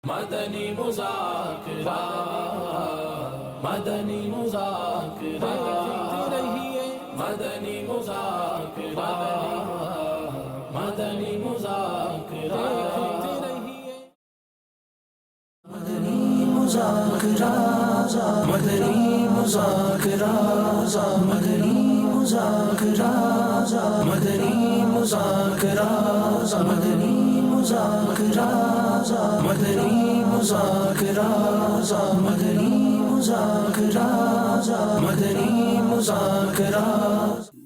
مدنی مذاکرہ، مدنی مذاکرہ، مدنی مذاکرہ، مدنی مذاکرہ، مدنی مذاکرہ، مدنی مذاکرہ، مدنی مذاکرہ، مدنی مذاکرہ، مدنی مذاکرہ، مدنی مذاکرہ، مدنی مذاکرہ، مدنی مذاکرہ۔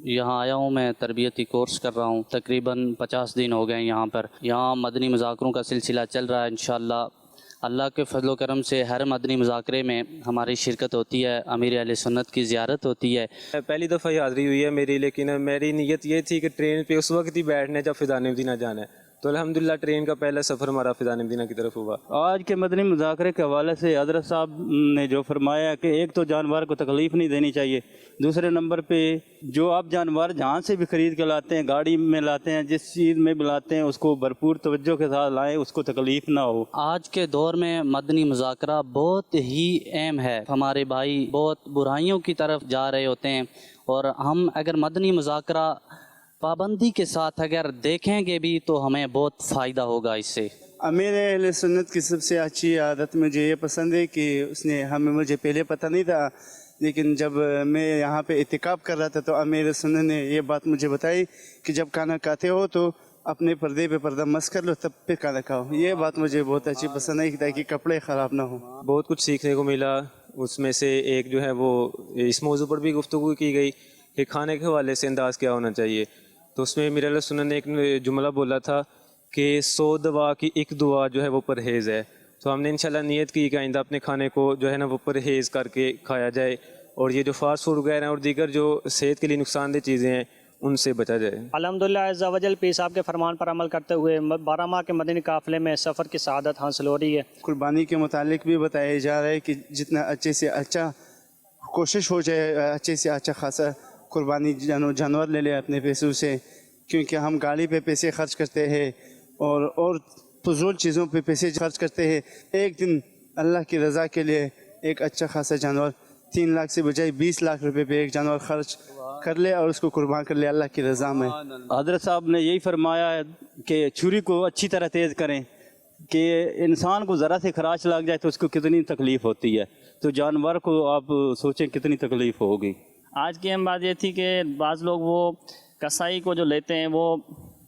یہاں آیا ہوں، میں تربیتی کورس کر رہا ہوں، تقریباً 50 دن ہو گئے ہیں یہاں پر۔ یہاں مدنی مذاکروں کا سلسلہ چل رہا ہے۔ انشاءاللہ اللہ کے فضل و کرم سے ہر مدنی مذاکرے میں ہماری شرکت ہوتی ہے، امیر اہل سنت کی زیارت ہوتی ہے۔ پہلی دفعہ ہی حاضری ہوئی ہے میری، لیکن میری نیت یہ تھی کہ ٹرین پہ اس وقت ہی بیٹھنا ہے جب فضان مدینہ جانا ہے، تو الحمدللہ ٹرین کا پہلا سفر ہمارا فضان مدینہ کی طرف ہوا۔ آج کے مدنی مذاکرے کے حوالے سے حضرت صاحب نے جو فرمایا کہ ایک تو جانور کو تکلیف نہیں دینی چاہیے، دوسرے نمبر پہ جو آپ جانور جہاں سے بھی خرید کے لاتے ہیں، گاڑی میں لاتے ہیں، جس چیز میں بھی لاتے ہیں، اس کو بھرپور توجہ کے ساتھ لائیں، اس کو تکلیف نہ ہو۔ آج کے دور میں مدنی مذاکرہ بہت ہی اہم ہے۔ ہمارے بھائی بہت برائیوں کی طرف جا رہے ہوتے ہیں، اور ہم اگر مدنی مذاکرہ پابندی کے ساتھ اگر دیکھیں گے بھی تو ہمیں بہت فائدہ ہوگا اس سے۔ امیر اہل سنت کی سب سے اچھی عادت مجھے یہ پسند ہے کہ اس نے مجھے پہلے پتہ نہیں تھا، لیکن جب میں یہاں پہ اعتکاف کر رہا تھا تو امیر سنت نے یہ بات مجھے بتائی کہ جب کھانا کھاتے ہو تو اپنے پردے پہ پردہ مس کر لو، تب پھر کھانا کھاؤ۔ یہ بات مجھے بہت اچھی پسند ہے تاکہ کپڑے خراب نہ ہوں۔ بہت کچھ سیکھنے کو ملا، اس میں سے ایک جو ہے وہ اس موضوع پر بھی گفتگو کی گئی کہ کھانے کے حوالے سے انداز کیا ہونا چاہیے۔ تو اس میں امیر اہل سنت نے ایک جملہ بولا تھا کہ 100 دوا کی ایک دعا جو ہے وہ پرہیز ہے۔ تو ہم نے انشاءاللہ نیت کی کہ آئندہ اپنے کھانے کو جو ہے نا وہ پرہیز کر کے کھایا جائے، اور یہ جو فاسٹ فوڈ وغیرہ ہیں اور دیگر جو صحت کے لیے نقصان دہ چیزیں ہیں ان سے بچا جائے۔ الحمدللہ عز و جل پیر صاحب کے فرمان پر عمل کرتے ہوئے 12 ماہ کے مدنی قافلے میں سفر کی سعادت حاصل ہو رہی ہے۔ قربانی کے متعلق بھی بتایا جا رہا ہے کہ جتنا اچھے سے اچھا کوشش ہو جائے، اچھے سے اچھا خاصا قربانی جانور لے لے اپنے پیسوں سے، کیونکہ ہم گاڑی پہ پیسے خرچ کرتے ہیں اور فضول چیزوں پہ پیسے خرچ کرتے ہیں۔ ایک دن اللہ کی رضا کے لیے ایک اچھا خاصا جانور 3 لاکھ سے بجائے 20 لاکھ روپے پہ ایک جانور خرچ کر لے اور اس کو قربان کر لے اللہ کی رضا میں۔ حضرت صاحب نے یہی فرمایا ہے کہ چھری کو اچھی طرح تیز کریں، کہ انسان کو ذرا سے خراش لگ جائے تو اس کو کتنی تکلیف ہوتی ہے، تو جانور کو آپ سوچیں کتنی تکلیف ہوگی۔ آج کی اہم بات یہ تھی کہ بعض لوگ وہ کسائی کو جو لیتے ہیں وہ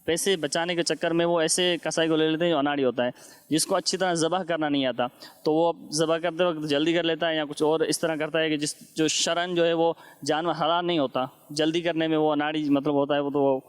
پیسے بچانے کے چکر میں وہ ایسے کسائی کو لے لیتے ہیں جو اناڑی ہوتا ہے، جس کو اچھی طرح ذبح کرنا نہیں آتا، تو وہ ذبح کرتے وقت جلدی کر لیتا ہے یا کچھ اور اس طرح کرتا ہے کہ جو شرعاً جو ہے وہ جانور حلال نہیں ہوتا، جلدی کرنے میں وہ اناڑی مطلب ہوتا ہے، وہ تو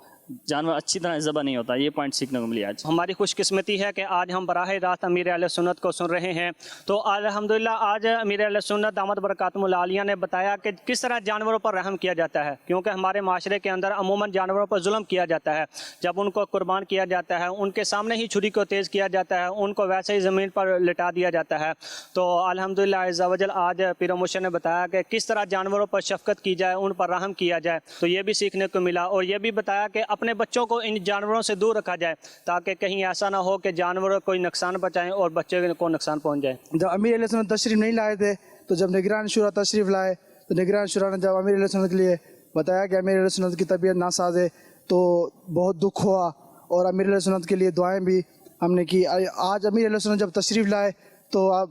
جانور اچھی طرح ذبح نہیں ہوتا۔ یہ پوائنٹ سیکھنے کو ملی آج۔ ہماری خوش قسمتی ہے کہ آج ہم براہ راست امیر اہل سنت کو سن رہے ہیں، تو الحمدللہ آج امیر اہل سنت دامت برکاتہم العالیہ نے بتایا کہ کس طرح جانوروں پر رحم کیا جاتا ہے، کیونکہ ہمارے معاشرے کے اندر عموماً جانوروں پر ظلم کیا جاتا ہے۔ جب ان کو قربان کیا جاتا ہے، ان کے سامنے ہی چھری کو تیز کیا جاتا ہے، ان کو ویسے ہی زمین پر لٹا دیا جاتا ہے۔ تو الحمدللہ عز و جل آج پیر و مرشد نے بتایا کہ کس طرح جانوروں پر شفقت کی جائے، ان پر رحم کیا جائے، تو یہ بھی سیکھنے کو ملا۔ اور یہ بھی بتایا کہ اپنے بچوں کو ان جانوروں سے دور رکھا جائے، تاکہ کہیں ایسا نہ ہو کہ جانوروں کو کوئی نقصان پہنچائیں اور بچے کو نقصان پہنچ جائے۔ جب امیر علیہ سنت تشریف نہیں لائے تھے تو جب نگران شورا تشریف لائے تو نگران شورا نے جب امیر علیہ سنت کے لیے بتایا کہ امیر علیہ سنت کی طبیعت ناساز ہے تو بہت دکھ ہوا، اور امیر علیہ سنت کے لیے دعائیں بھی ہم نے کی۔ آج امیر علیہ سنت جب تشریف لائے تو اب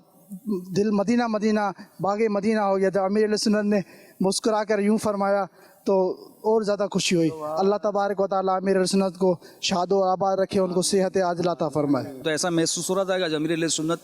دل مدینہ مدینہ باغ مدینہ ہو گیا۔ جب امیر علیہ سنت نے مسکرا کر یوں فرمایا تو اور زیادہ خوشی ہوئی۔ اللہ تبارک و تعالیٰ امیر علیہ سنت کو شاد و آباد رکھے، ان کو صحت عاجلہ عطا فرمائے۔ تو ایسا محسوس ہو رہا تھا کہ آج امیر علیہ سنت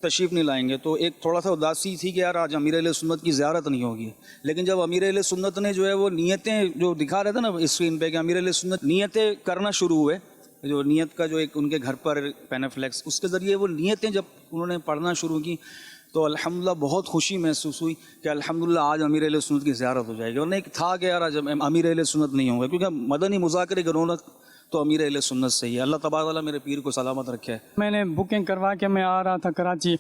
تشریف نہیں لائیں گے، تو ایک تھوڑا سا اداسی تھی کہ یار آج امیر علیہ سنت کی زیارت نہیں ہوگی۔ لیکن جب امیر علیہ سنت نے جو ہے وہ نیتیں جو دکھا رہے تھے نا اسکرین پہ کہ امیر علیہ سنت نیتیں کرنا شروع ہوئے، جو نیت کا جو ایک ان کے گھر پر پینافلیکس، اس کے ذریعے وہ نیتیں جب انہوں نے پڑھنا شروع کی تو الحمدللہ بہت خوشی محسوس ہوئی کہ الحمدللہ آج امیر اہل سنت کی زیارت ہو جائے گی۔ اور نہیں تھا کہ یار آج امیر اہل سنت نہیں ہوں گے، کیونکہ مدنی مذاکرے کی رونق تو امیر اہل سنت سے ہی ہے۔ اللہ تبارک تعالیٰ میرے پیر کو سلامت رکھے۔ میں نے بکنگ کروا کے میں آ رہا تھا کراچی،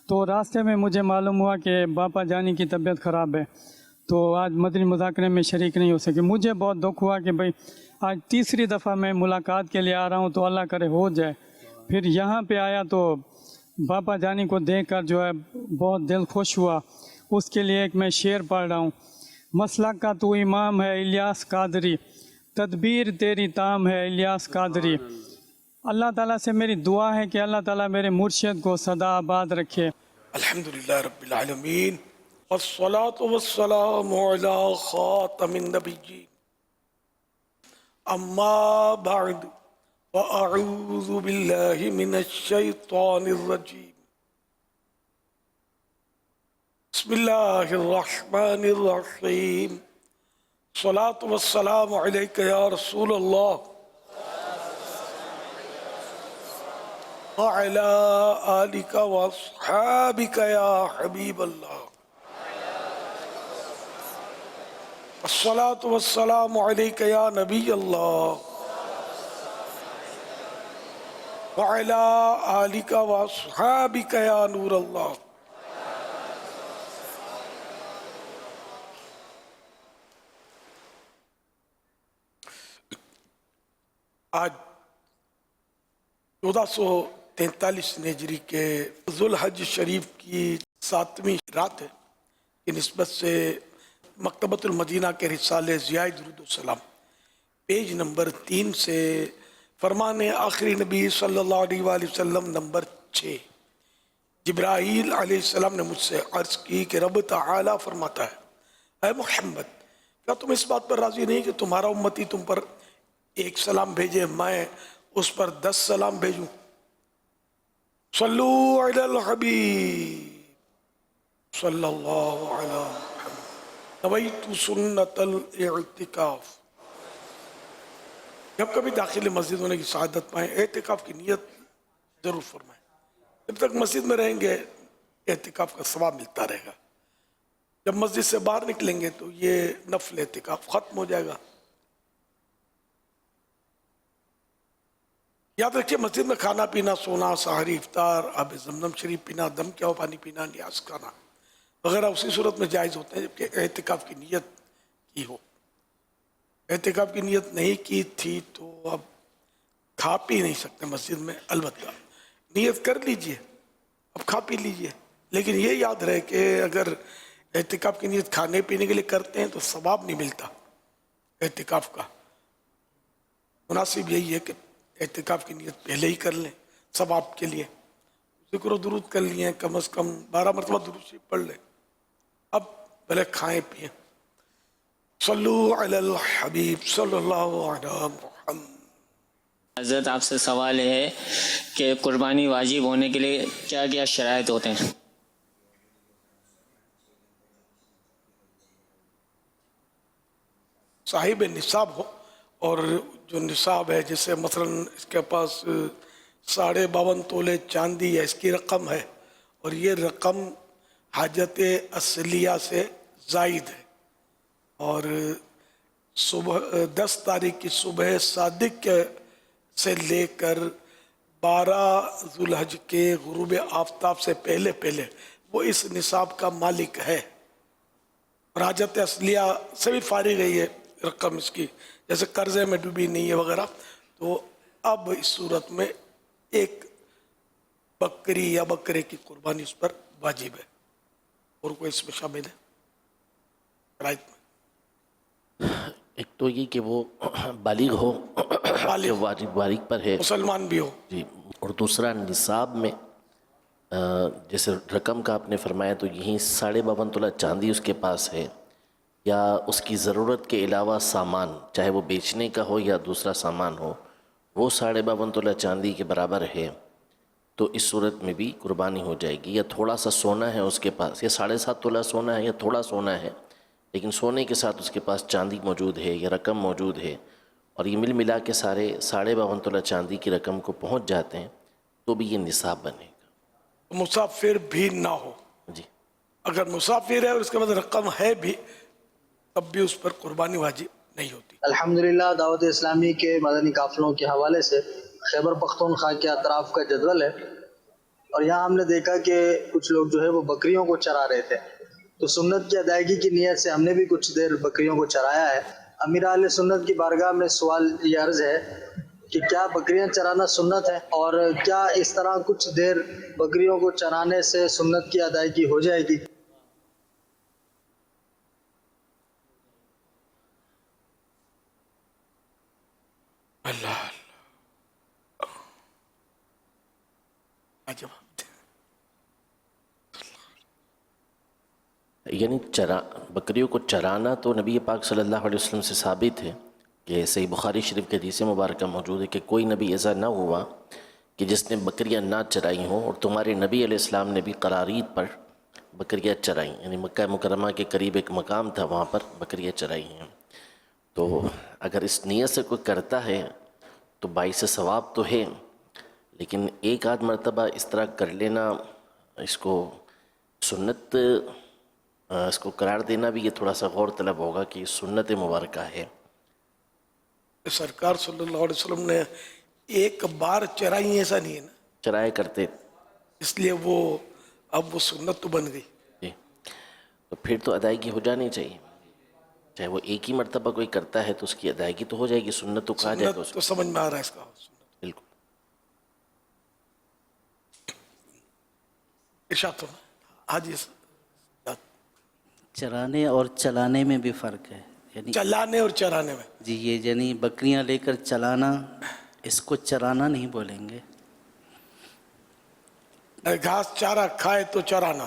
تو راستے میں مجھے معلوم ہوا کہ باپا جانی کی طبیعت خراب ہے، تو آج مدنی مذاکرے میں شریک نہیں ہو سکے۔ مجھے بہت دکھ ہوا کہ بھائی آج تیسری دفعہ میں ملاقات کے لیے آ رہا ہوں، تو اللہ کرے ہو جائے۔ پھر یہاں پہ آیا تو बापा जानी को देखकर जो है बहुत दिल खुश हुआ। उसके लिए एक मैं शेर पढ़ रहा हूँ। मसलक का तू इमाम है इलियास कादरी, तदबीर तेरी ताम है इलियास कादरी। अल्लाह ताला से मेरी दुआ है कि अल्लाह ताला मेरे मुर्शिद को सदा आबाद रखे। अल्हम्दुलिल्लाह रब्बिल आलमीन वस्सलातु वस्सलामु अला खातमिन नबिय्यीन अम्मा बअद व अऊज़ु बिल्लाहि मिनश शैतानिर रजीम। बिस्मिल्लाहिर रहमानिर रहीम। सलातु वस्सलामु अलैका या रसूल अल्लाह व अला आलिका व अस्हाबिका या हबीब अल्लाह। अस्सलातु वस्सलामु अलैका या नबी अल्लाह व अला आलिका व अस्हाबिका या नूर अल्लाह। आज 1443 हिजरी के ज़ुल्हज शरीफ की 7वीं रात है की निस्बत से मकतबतुल मदीना के रिसाले ज़ियाए दुरूद सलाम पेज नंबर 3 से फरमान आखिरी नबी सल्लल्लाहु अलैहि वसल्लम नंबर 6। जिब्राईल अलैहिस्सलाम ने मुझसे अर्ज़ की कि रब तआला फरमाता है, ऐ मोहम्मद, क्या तुम इस बात पर राज़ी नहीं कि तुम्हारा उम्मती तुम पर एक सलाम भेजे, मैं उस पर 10 सलाम भेजूं। सल्लू अलल हबीब सल्लल्लाहु अलैहि वसल्लम नवैतु सुन्नतल इतिकाफ। जब कभी दाखिल मस्जिद होने की सआदत पाएं, एतिकाफ की नियत जरूर फरमाएं। जब तक मस्जिद में रहेंगे एतिकाफ का सवाब मिलता रहेगा। जब मस्जिद से बाहर निकलेंगे तो ये नफल एतिकाफ खत्म हो जाएगा। याद रखिए, मस्जिद में खाना पीना, सोना, सहरी, इफ्तार, आब जमजम शरीफ पीना, दम क्या हो पानी पीना, नियाज खाना वगैरह उसी सूरत में जायज़ होते हैं जबकि एतिकाफ की नियत की हो। एतिकाफ की नियत नहीं की थी तो अब खा पी नहीं सकते मस्जिद में। अलबत्ता नियत कर लीजिए, अब खा पी लीजिए, लेकिन ये याद रहे कि अगर एतिकाफ की नियत खाने पीने के लिए करते हैं तो सवाब नहीं मिलता एतिकाफ का। मुनासिब यही है कि एतिकाफ की नियत पहले ही कर लें सवाब के लिए। ज़िक्र दुरूद कर लिए, कम से कम 12 मरतबा दुरूद शरीफ पढ़ लें। अब पहले खाएं पिएं। सल्लू अलल हबीब सल्लल्लाहु अलैहि वसल्लम। हज़रत, आपसे सवाल है कि कुर्बानी वाजिब होने के लिए क्या क्या शराइत होते हैं? साहिब निसाब हो, और जो निसाब है जैसे मसलन इसके पास 52.5 तोले चांदी है, इसकी रकम है और ये रकम हाजत असलिया से ज़ायद है, और सुबह 10 तारीख की सुबह सादिक से लेकर 12 ज़ुल्हज के गुरूब आफ्ताब से पहले पहले वो इस निसाब का मालिक है और हाजत असलिया से भी फारिग गई है रकम इसकी, जैसे कर्जे में डूबी नहीं है वगैरह। तो अब इस सूरत में एक बकरी या बकरे की कुर्बानी उस पर वाजिब है और कोई इसमें शामिल है राइट में। एक तो ये कि वो बालिग हो, वाजिब पर है, मुसलमान भी हो जी। और दूसरा निसाब में जैसे रकम का आपने फरमाया तो यहीं 52.5 तोला चांदी उसके पास है या उसकी ज़रूरत के अलावा सामान, चाहे वो बेचने का हो या दूसरा सामान हो, वो 52.5 तोला चांदी के बराबर है, तो इस सूरत में भी कुर्बानी हो जाएगी। या थोड़ा सा सोना है उसके पास, या 7.5 तोला सोना है या थोड़ा सोना है, लेकिन सोने के साथ उसके पास चांदी मौजूद है या रकम मौजूद है, और ये मिल मिला के सारे 52.5 तोला चांदी की रकम को पहुंच जाते हैं, तो भी ये निसाब बनेगा। मुसाफिर भी ना हो जी, अगर मुसाफिर है और उसके बाद रकम है भी, तब भी उस पर कुर्बानी वाजिब नहीं होती। अल्हम्दुलिल्लाह, दावत इस्लामी के मदनी काफ़िलों के हवाले से खैबर पख्तूनख्वा के अतराफ़ का जदवल है, और यहाँ हमने देखा कि कुछ लोग जो है वो बकरियों को चरा रहे थे, तो सुन्नत की अदायगी की नीयत से हमने भी कुछ देर बकरियों को चराया है। अमीर आले सुन्नत की बारगाह में सवाल ये अर्ज़ है کہ کیا بکریاں چرانا سنت ہے، اور کیا اس طرح کچھ دیر بکریوں کو چرانے سے سنت کی ادائیگی ہو جائے گی؟ اللہ جواب دے. یعنی بکریوں کو چرانا تو نبی پاک صلی اللہ علیہ وسلم سے ثابت ہے کہ صحیح بخاری شریف کے حدیث مبارکہ موجود ہے کہ کوئی نبی ایسا نہ ہوا کہ جس نے بکریاں نہ چرائی ہوں، اور تمہارے نبی علیہ السلام نے بھی قرارید پر بکریاں چرائیں، یعنی مکہ مکرمہ کے قریب ایک مقام تھا، وہاں پر بکریاں چرائی ہیں. تو اگر اس نیت سے کوئی کرتا ہے تو باعث ثواب تو ہے، لیکن ایک آدھ مرتبہ اس طرح کر لینا، اس کو سنت اس کو قرار دینا بھی یہ تھوڑا سا غور طلب ہوگا کہ سنت مبارکہ ہے. سرکار صلی اللہ علیہ وسلم نے ایک بار چرائی ایسا نہیں ہے نا، چرائے کرتے، اس لیے وہ اب وہ سنت تو بن گئی. جی تو پھر تو ادائیگی ہو جانی چاہیے، چاہے وہ ایک ہی مرتبہ کوئی کرتا ہے تو اس کی ادائیگی تو ہو جائے گی. سنت تو کہا جائے گا سنت تو سمجھ میں آ رہا ہے اس کا. بالکل. ارشاد حاجی چرانے اور چلانے میں بھی فرق ہے، یعنی چلانے اور چرانے میں. جی یہ یعنی بکریاں لے کر چلانا، اس کو چرانا نہیں بولیں گے. گھاس چارہ کھائے تو چرانا،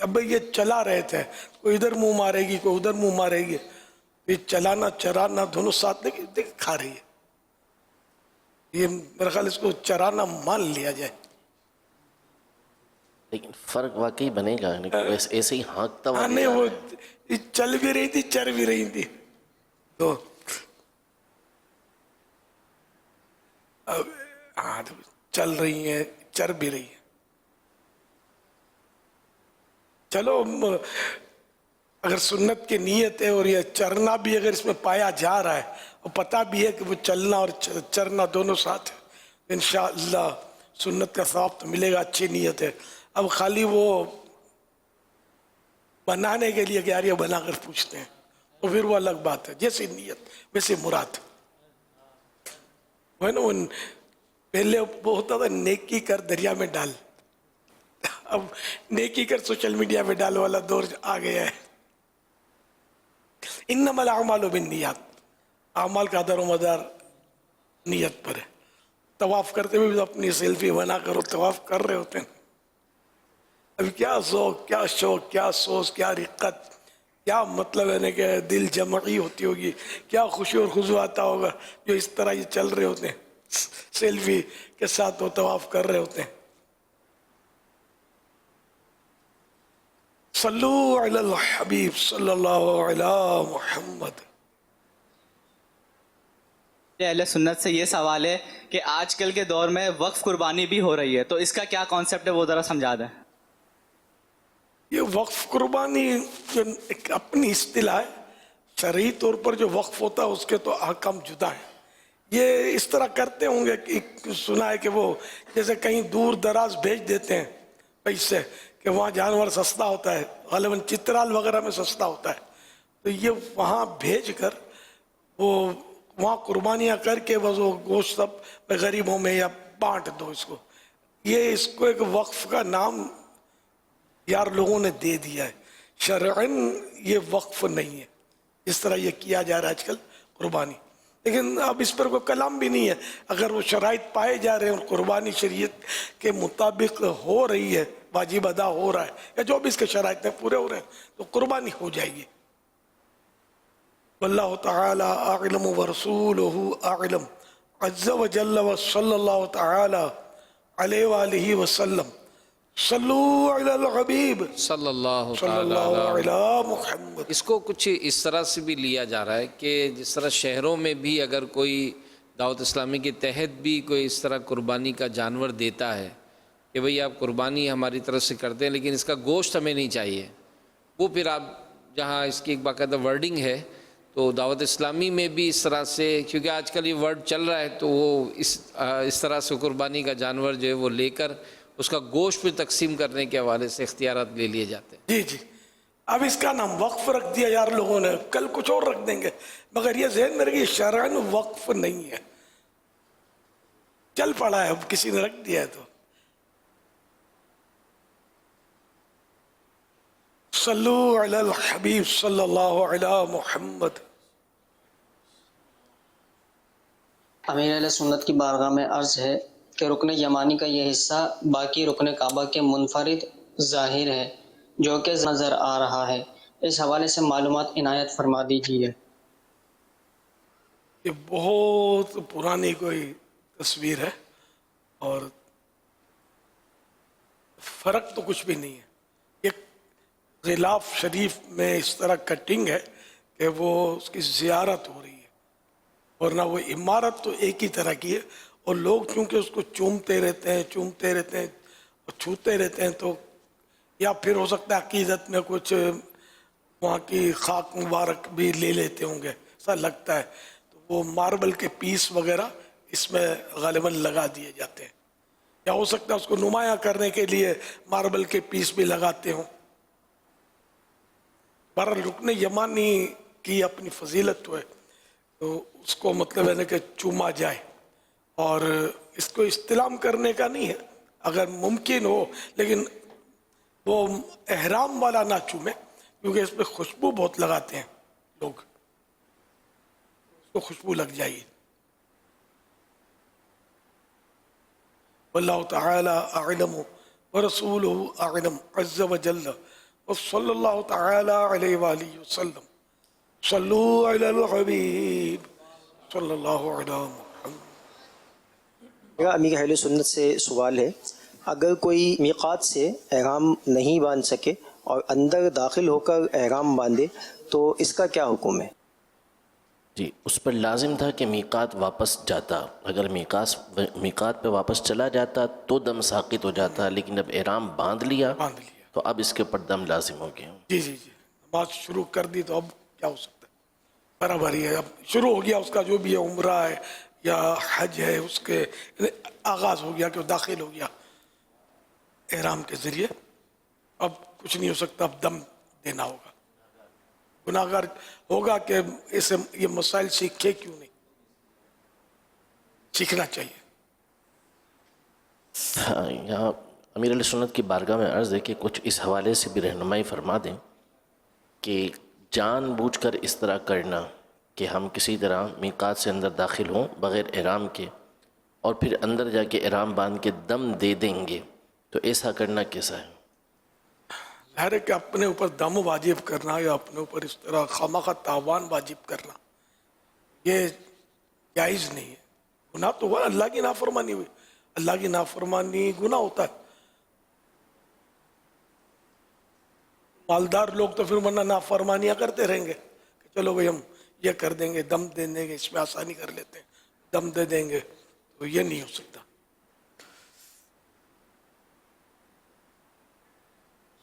اب یہ چلا رہے تھے، کوئی ادھر منہ مارے گی کوئی ادھر منہ مارے گی، یہ چلانا چرانا دونوں ساتھ دیکھ کھا رہی ہے. یہ میرا خیال اس کو چرانا مان لیا جائے. لیکن فرق واقعی بنے گا، ایسے ہی ہانکتا ہوا نہیں، وہ چل بھی رہی تھی چر بھی رہی تھی، تو چل رہی ہیں چر بھی رہی ہیں. چلو اگر سنت کی نیت ہے اور یہ چرنا بھی اگر اس میں پایا جا رہا ہے اور پتہ بھی ہے کہ وہ چلنا اور چرنا دونوں ساتھ ہے، انشاءاللہ سنت کا ثواب تو ملے گا. اچھی نیت ہے. اب خالی وہ بنانے کے لیے کہ یار یہ بنا کر پوچھتے ہیں تو پھر وہ الگ بات ہے. جیسی نیت ویسی مراد. وہ نا پہلے وہ ہوتا تھا نیکی کر دریا میں ڈال، اب نیکی کر سوشل میڈیا میں ڈال والا دور آ گیا ہے. انما الاعمال بالنیات، اعمال کا در و مدار نیت پر ہے. طواف کرتے ہوئے بھی اپنی سیلفی بنا کر وہ طواف کر رہے ہوتے ہیں. اب کیا ذوق، کیا شوق، کیا سوچ، کیا رقت، کیا مطلب ہے کہ دل جمعی ہوتی ہوگی، کیا خوشی اور خضوع آتا ہوگا جو اس طرح یہ چل رہے ہوتے ہیں، سیلفی کے ساتھ وہ طواف کر رہے ہوتے ہیں. صلو علی الحبیب صلی اللہ علی محمد. اہل سنت سے یہ سوال ہے کہ آج کل کے دور میں وقف قربانی بھی ہو رہی ہے، تو اس کا کیا کانسیپٹ ہے وہ ذرا سمجھا دیں. یہ وقف قربانی جو ایک اپنی اصطلاح ہے، شرعی طور پر جو وقف ہوتا ہے اس کے تو احکام جدا ہیں. یہ اس طرح کرتے ہوں گے کہ سنا ہے کہ وہ جیسے کہیں دور دراز بھیج دیتے ہیں پیسے کہ وہاں جانور سستا ہوتا ہے، غالباً چترال وغیرہ میں سستا ہوتا ہے، تو یہ وہاں بھیج کر وہ وہاں قربانیاں کر کے بس وہ گوشت سب غریبوں میں یا بانٹ دو اس کو. یہ اس کو ایک وقف کا نام یار لوگوں نے دے دیا ہے. شرعاً یہ وقف نہیں ہے اس طرح یہ کیا جا رہا ہے آج کل قربانی. لیکن اب اس پر کوئی کلام بھی نہیں ہے. اگر وہ شرائط پائے جا رہے ہیں اور قربانی شریعت کے مطابق ہو رہی ہے، واجب ادا ہو رہا ہے، یا جو بھی اس کے شرائط میں پورے ہو رہے ہیں تو قربانی ہو جائے گی. واللہ تعالی اعلم ورسولہ اعلم عز وجل وصلی اللہ تعالی علیہ وآلہ وسلم. صلو علی الحبیب صلی اللہ علی محمد. اس کو کچھ اس طرح سے بھی لیا جا رہا ہے کہ جس طرح شہروں میں بھی اگر کوئی دعوت اسلامی کے تحت بھی کوئی اس طرح قربانی کا جانور دیتا ہے کہ بھئی آپ قربانی ہماری طرف سے کرتے ہیں لیکن اس کا گوشت ہمیں نہیں چاہیے، وہ پھر آپ جہاں اس کی ایک باقاعدہ ورڈنگ ہے تو دعوت اسلامی میں بھی اس طرح سے، کیونکہ آج کل یہ ورڈ چل رہا ہے تو وہ اس طرح سے قربانی کا جانور جو ہے وہ لے کر اس کا گوشت پہ تقسیم کرنے کے حوالے سے اختیارات لے لیے جاتے ہیں. جی جی. اب اس کا نام وقف رکھ دیا یار لوگوں نے، کل کچھ اور رکھ دیں گے، مگر یہ ذہن میں رکھیے شرعاً وقف نہیں ہے. चल पड़ा है, अब किसी ने रख दिया है तो। सल्लु अलल हबीब सल्लल्लाहु अला मुहम्मद। अमीर सुन्नत की बारगाह में अर्ज़ है कि रुकन यमानी का यह हिस्सा बाकी रुकन काबा के मुनफरिद ज़ाहिर है जो कि नज़र आ रहा है। इस हवाले से मालूमात इनायत फरमा दीजिए। ये बहुत पुरानी कोई तस्वीर है और फर्क तो कुछ भी नहीं है। एक गिलाफ शरीफ में इस तरह कटिंग है कि वो उसकी ज़ियारत हो रही है, वरना वो इमारत तो एक ही तरह की है और लोग चूंकि उसको चूमते रहते हैं और छूते रहते हैं, तो या फिर हो सकता है अकीदत में कुछ वहाँ की खाक मुबारक भी ले लेते होंगे, ऐसा लगता है। तो वो मार्बल के पीस वगैरह इसमें गालिबन लगा दिए जाते हैं, या हो सकता है उसको नुमाया करने के लिए मार्बल के पीस भी लगाते हों। बहरहाल रुकन यमानी की अपनी फजीलत तो है, तो उसको मतलब है ना कि चूमा जाए, और इसको इस्तिलाम करने का नहीं है अगर मुमकिन हो, लेकिन वो एहराम वाला ना चूमे क्योंकि इस पर खुशबू बहुत लगाते हैं लोग, उसको खुशबू लग जाएगी। वल्लाहु तआला अअलम व रसूलुहु अअलम अज़्ज़ व जल्ल व सल्लल्लाहु तआला अलैहि व आलिहि वसल्लम। सल्लु अलल हबीब सल्लल्लाहु अलैहि वसल्लम। मेरा अमीर अहले सुन्नत से सवाल है, अगर कोई मीक़ात से एहराम नहीं बांध सके और अंदर दाखिल होकर एहराम बांधे तो इसका क्या हुक्म है? जी, उस पर लाजिम था कि मीक़ात वापस जाता। अगर मीक़ात पे वापस चला जाता तो दम साक़ित हो जाता, लेकिन अब एहराम बांध लिया तो अब इसके ऊपर दम लाजिम हो गया। जी जी जी, नमाज शुरू कर दी तो अब क्या हो सकता है, बराबर ही है। अब शुरू हो गया उसका जो भी है, उम्रा है या हज है, उसके आगाज़ हो गया कि दाखिल हो गया एहराम के ज़रिए, अब कुछ नहीं हो सकता, अब दम देना होगा। गुनाहगार होगा कि इसे ये मसाइल सीखे क्यों नहीं, सीखना चाहिए। हाँ, यहाँ अमीर अहले सुन्नत की बारगाह में अर्ज़ है कि कुछ इस हवाले से भी रहनुमाई फरमा दें कि जानबूझकर इस तरह करना कि हम किसी तरह मीक़ात से अंदर दाखिल हों बग़ैर एहराम के और फिर अंदर जाके एहराम बांध के दम दे देंगे, तो ऐसा करना कैसा है? ज़ाहिर है कि अपने ऊपर दम वाजिब करना या अपने ऊपर इस तरह खामखा तावान वाजिब करना ये जायज़ नहीं है। गुनाह तो हुआ, अल्लाह की नाफरमानी हुई, अल्लाह की नाफरमानी गुनाह होता है। मालदार लोग तो फिर वरना नाफरमानियाँ करते रहेंगे कि चलो भाई हम ये कर देंगे, दम दे देंगे, इसमें आसानी कर लेते हैं, दम दे देंगे, तो ये नहीं हो सकता।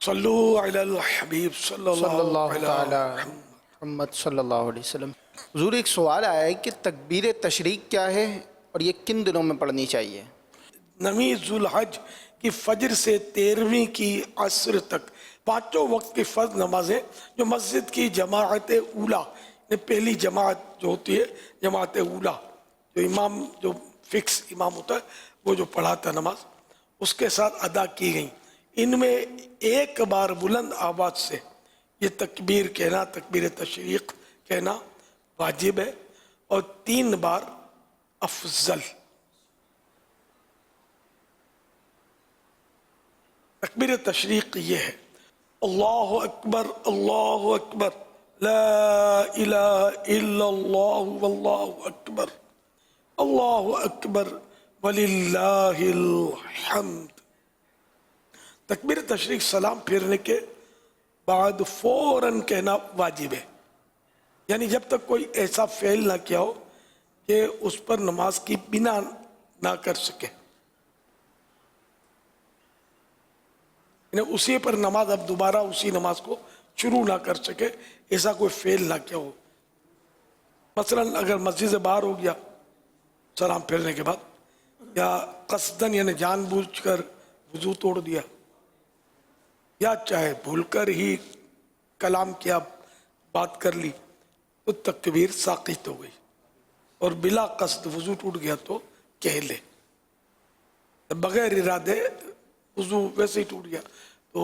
सल्लु अलल हबीब सल्लल्लाहु अलैहि मोहम्मद सल्लल्लाहु अलैहि वसल्लम। हुजूर, एक सवाल आया है कि तकबीर तशरीक क्या है और ये किन दिनों में पढ़नी चाहिए? नवी जुल्हज की फजर से 13वीं की असर तक पाँचों वक्त की फ़र्ज नमाजें जो मस्जिद की जमाअत ऊला ने पहली जमात जो होती है जमात ऊला, जो इमाम जो फिक्स इमाम होता है वो जो पढ़ाता नमाज, उसके साथ अदा की गई। इनमें एक बार बुलंद आवाज़ से ये तकबीर कहना, तकबीर तशरीक कहना वाजिब है, और 3 बार अफजल। तकबीर तशरीक ये है, अल्लाहु अकबर अल्लाहु अकबर ला इलाहा इल्लल्लाह वल्लाहु अकबर अल्लाहु अकबर वलिल्लाहिल हम्द। तकबीर तशरीक सलाम फेरने के बाद फौरन कहना वाजिब है, यानी जब तक कोई ऐसा फेल ना किया हो कि उस पर नमाज की बिना ना कर सके, उसी पर नमाज अब दोबारा उसी नमाज को शुरू ना कर सके, ऐसा कोई फेल ना किया हो। मसलन अगर मस्जिद से बाहर हो गया सलाम फेरने के बाद, या कसदन यानी जानबूझकर वजू तोड़ दिया, या चाहे भूलकर ही कलाम किया, बात कर ली, तो तकबीर साक़ित हो गई, और बिला कसद वजू टूट गया तो कह ले। बगैर इरादे वुज़ू वैसे ही टूट गया तो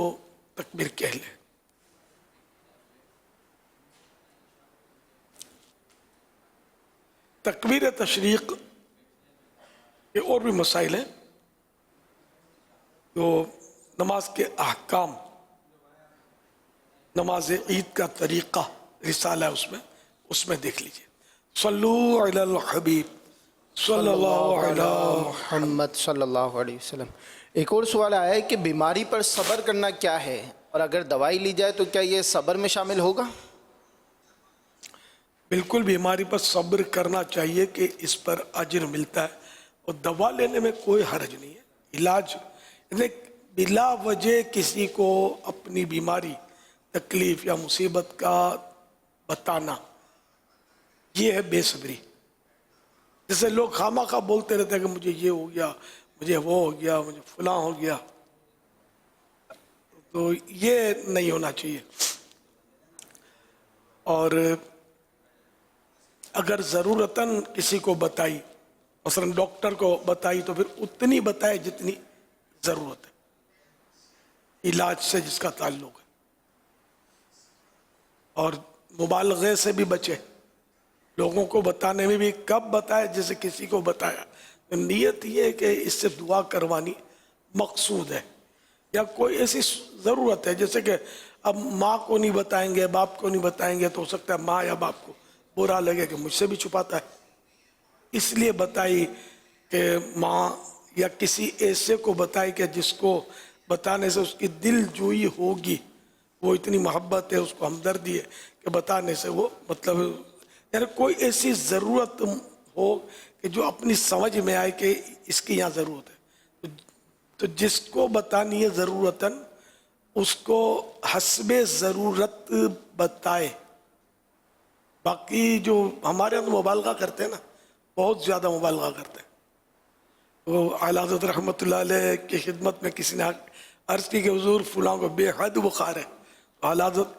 तकबीर कह ले। तकबीर तशरीक के और भी मसाइल हैं। तो नमाज के अहकाम, नमाज ईद का तरीक़ा रिसाला है उसमें देख लीजिए। सल्लू अलल हबीब सल्लल्लाहु अलैहि मोहम्मद सल्लल्लाहु अलैहि वसल्लम। एक और सवाल आया है कि बीमारी पर सब्र करना क्या है, और अगर दवाई ली जाए तो क्या ये सब्र में शामिल होगा? बिल्कुल बीमारी पर सब्र करना चाहिए कि इस पर अजर मिलता है, और दवा लेने में कोई हर्ज नहीं है। इलाज बिला वजह किसी को अपनी बीमारी, तकलीफ या मुसीबत का बताना, ये है बेसब्री। जैसे लोग खामखा बोलते रहते हैं कि मुझे ये हो गया, मुझे वो हो गया, मुझे फलां हो गया, तो ये नहीं होना चाहिए। और अगर ज़रूरतन किसी को बताई, मसलन डॉक्टर को बताई, तो फिर उतनी बताए जितनी ज़रूरत है, इलाज से जिसका ताल्लुक है। और मुबालगे से भी बचे। लोगों को बताने में भी कब बताए, जैसे किसी को बताया तो नीयत ये है कि इससे दुआ करवानी मकसूद है, या कोई ऐसी ज़रूरत है, जैसे कि अब माँ को नहीं बताएंगे, बाप को नहीं बताएंगे, तो हो सकता है माँ या बाप को बुरा लगे कि मुझसे भी छुपाता है, इसलिए बताई कि माँ या किसी ऐसे को बताई कि जिसको बताने से उसकी दिल जुई होगी, वो इतनी मोहब्बत है, उसको हमदर्दी है कि बताने से वो मतलब यानी कोई ऐसी ज़रूरत हो कि जो अपनी समझ में आए कि इसकी यहाँ ज़रूरत है, तो जिसको बतानी है ज़रूरतन उसको हस्बे ज़रूरत बताए। बाकी जो हमारे यहाँ मुबालगा करते हैं ना, बहुत ज़्यादा मुबालगा करते हैं। तो आला हज़रत रहमतुल्लाह अलैह की खिदमत में किसी ने अर्ज़ की कि हुज़ूर फलां को बेहद बुखार है, तो आला हज़रत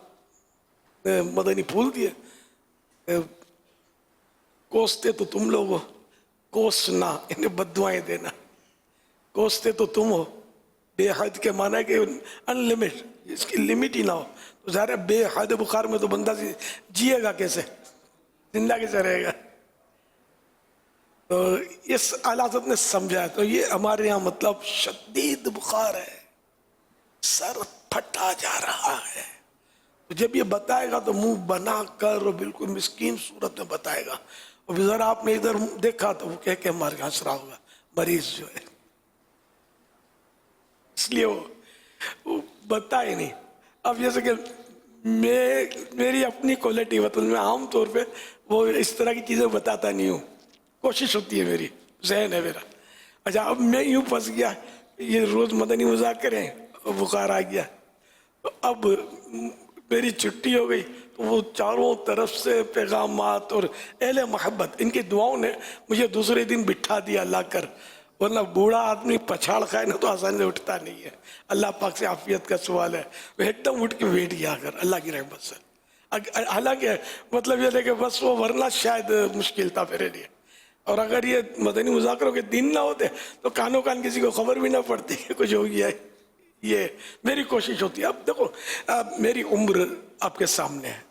ने मदनी फूल दिए, कोसते तो तुम लोग हो, कोसना इन्हें बद्दुआएं देना, कोसते तो तुम हो। बेहद के माना है कि अनलिमिट, इसकी लिमिट ही ना हो, तो ज़ाहिर है बेहद बुखार में तो बंदा जिएगा कैसे, जिंदा कैसे रहेगा। तो इस आलात ने समझा, तो ये हमारे यहाँ मतलब शदीद बुखार है, सर फटा जा रहा है, तो जब ये बताएगा तो मुंह बना कर और बिल्कुल मिस्कीन सूरत में बताएगा, और ज़रा आपने इधर देखा तो वो कह के हमारे हंस रहा होगा मरीज जो है, इसलिए वो बताए नहीं। अब जैसे कि मेरी अपनी क्वालिटी मतलब मैं आम तौर पे वो इस तरह की चीज़ें बताता नहीं हूँ, कोशिश होती है, मेरी जहन है मेरा। अच्छा अब मैं यूँ फंस गया, ये रोज़ मदनी मजाक करें और बुखार आ गया, तो अब मेरी छुट्टी हो गई, तो वो चारों तरफ से पैगामात और अहले मोहब्बत, इनकी दुआओं ने मुझे दूसरे दिन बिठा दिया ला कर, वरना बूढ़ा आदमी पछाड़ खाए ना तो आसानी से उठता नहीं है। अल्लाह पाक से आफियत का सवाल है, वो एकदम उठ के बैठ गया अगर अल्लाह की रहमत से। हालांकि मतलब ये है कि बस वो वरना शायद मुश्किल था मेरे लिए, और अगर ये मदनी मुज़ाकरों के दिन ना होते तो कानों कान किसी को खबर भी ना पड़ती कि कुछ हो गया है। ये मेरी कोशिश होती है। अब देखो मेरी उम्र आपके सामने है,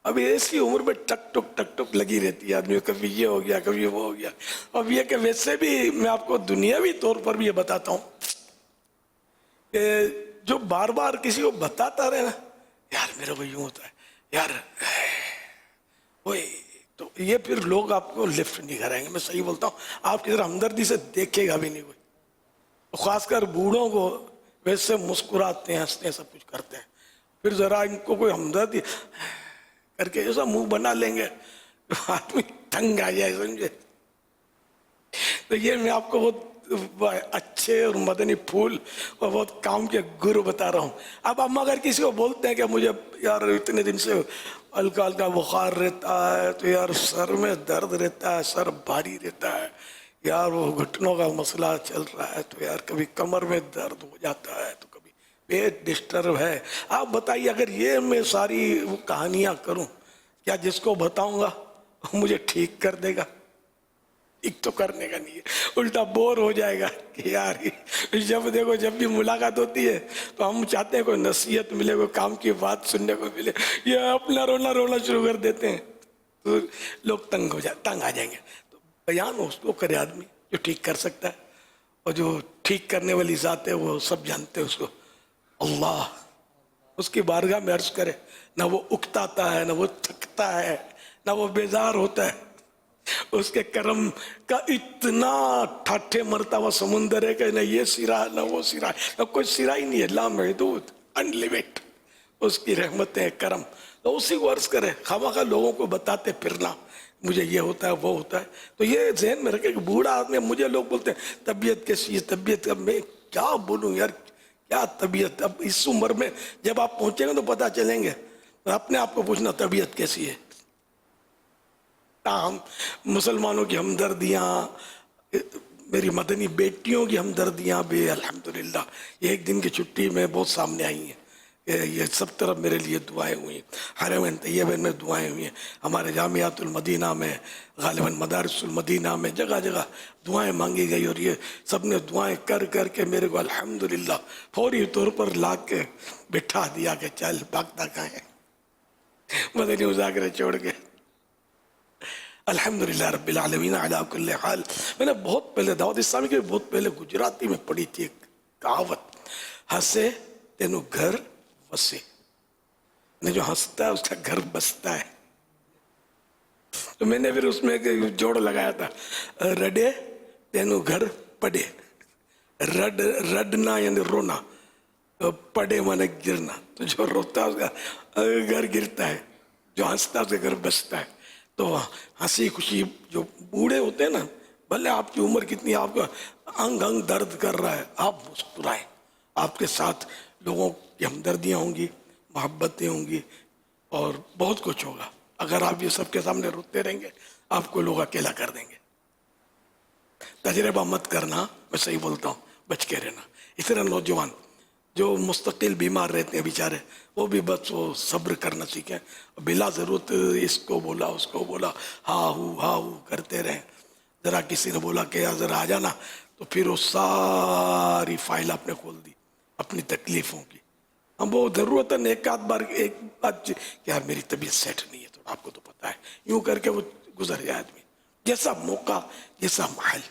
अब ऐसी उम्र में टक टुक लगी रहती है आदमी, कभी ये हो गया कभी वो हो गया। अब ये कि वैसे भी मैं आपको दुनियावी तौर पर भी ये बताता हूँ कि जो बार बार किसी को बताता रहे ना, यार मेरे को यूँ होता है यार वही, तो ये फिर लोग आपको लिफ्ट नहीं कराएंगे। मैं सही बोलता हूँ, आपकी तरह हमदर्दी से देखेगा भी नहीं कोई, तो खासकर बूढ़ों को वैसे मुस्कुराते हैं, हंसते हैं, सब कुछ करते हैं, फिर जरा इनको कोई हमदर्दी करके ऐसा मुंह बना लेंगे तो आदमी तंग आ जाए, समझे। तो ये मैं आपको बहुत अच्छे और मदनी फूल और बहुत काम के गुरु बता रहा हूँ। अब हम अगर किसी को बोलते हैं कि मुझे यार इतने दिन से हल्का हल्का बुखार रहता है, तो यार सर में दर्द रहता है, सर भारी रहता है, यार वो घुटनों का मसला चल रहा है, तो यार कभी कमर में दर्द हो जाता है, तो कभी पेट डिस्टर्ब है। आप बताइए अगर ये मैं सारी वो कहानियाँ करूँ, क्या जिसको बताऊँगा मुझे ठीक कर देगा? ठीक तो करने का नहीं है, उल्टा बोर हो जाएगा कि यार जब देखो जब भी मुलाकात होती है तो हम चाहते हैं कोई नसीहत मिले, कोई काम की बात सुनने को मिले, ये अपना रोना शुरू कर देते हैं तो लोग तंग आ जाएंगे। तो बयान उसको करे आदमी जो ठीक कर सकता है, और जो ठीक करने वाली ज़ात है वो सब जानते हैं उसको, अल्लाह। उसकी बारगाह में अर्ज करे, ना वो उकताता है, ना वो थकता है, ना वो बेजार होता है। उसके करम का इतना ठाठे मरता हुआ समुंदर है कि ना ये सिरा ना वो सिरा, ना कोई सिरा ही नहीं है, लामहदूद, अनलिमिटेड उसकी रहमतें करम। तो उसी को अर्ज करे, खामखा लोगों को बताते फिरना मुझे ये होता है वो होता है। तो ये जहन में रखे कि बूढ़ा आदमी, मुझे लोग बोलते हैं तबीयत कैसी है, तबीयत, अब मैं क्या बोलूँ यार, क्या तबीयत। अब इस उम्र में जब आप पहुंचेंगे तो पता चलेंगे, तो अपने आप को पूछना तबीयत कैसी है। हम मुसलमानों की हमदर्दियाँ, मेरी मदनी बेटियों की हमदर्दियाँ भी अल्हम्दुलिल्लाह ये एक दिन की छुट्टी में बहुत सामने आई हैं। ये सब तरफ मेरे लिए दुआएं हुई, हरमैन तैयबा में दुआएं हुई हैं, हमारे जामियातुल मदीना में, गालिबन मदारिसुल मदीना में, जगह जगह दुआएं मांगी गई। और ये सब ने दुआएं कर कर के मेरे को अल्हम्दुलिल्लाह फौरी तौर पर ला के बिठा दिया कि चल भागता कहाँ है, मदनी मुज़ाकरे छोड़ के। अल्हम्दुलिल्लाह रब्बिल आलमीन अला कुल्li हाल। मैंने बहुत पहले दावत इस्लामी के बहुत पहले गुजराती में पढ़ी थी एक कहावत, हंसे तेनु घर वसे, ने जो हंसता है उसका घर बसता है। तो मैंने फिर उसमें एक जोड़ लगाया था, रडे तेनु घर पड़े, रडना यानी रोना, तो पड़े माने गिरना। तो जो रोता है उसका घर गिरता है, जो हंसता है उसका घर बसता है। तो हंसी खुशी जो बूढ़े होते हैं ना, भले आपकी उम्र कितनी, आपका अंग अंग दर्द कर रहा है, आप मुस्कुराएं, आपके साथ लोगों की हमदर्दियाँ होंगी, मोहब्बतें होंगी और बहुत कुछ होगा। अगर आप ये सबके सामने रोते रहेंगे आपको लोग अकेला कर देंगे। तजर्बा मत करना, मैं सही बोलता हूँ, बच के रहना। इस तरह नौजवान जो मुस्तकिल बीमार रहते हैं बेचारे, वो भी बस वो सब्र करना सीखें, बिला ज़रूरत इसको बोला उसको बोला हाँ हूँ करते रहें। ज़रा किसी ने बोला कि यार ज़रा आ जाना, तो फिर वो सारी फाइल आपने खोल दी अपनी तकलीफ़ों की। हम वो ज़रूरत है एक आध बार एक बात कि यार मेरी तबीयत सेट नहीं है, तो आपको तो पता है, यूँ करके वो गुजर जाए आदमी। जैसा मौका जैसा महल,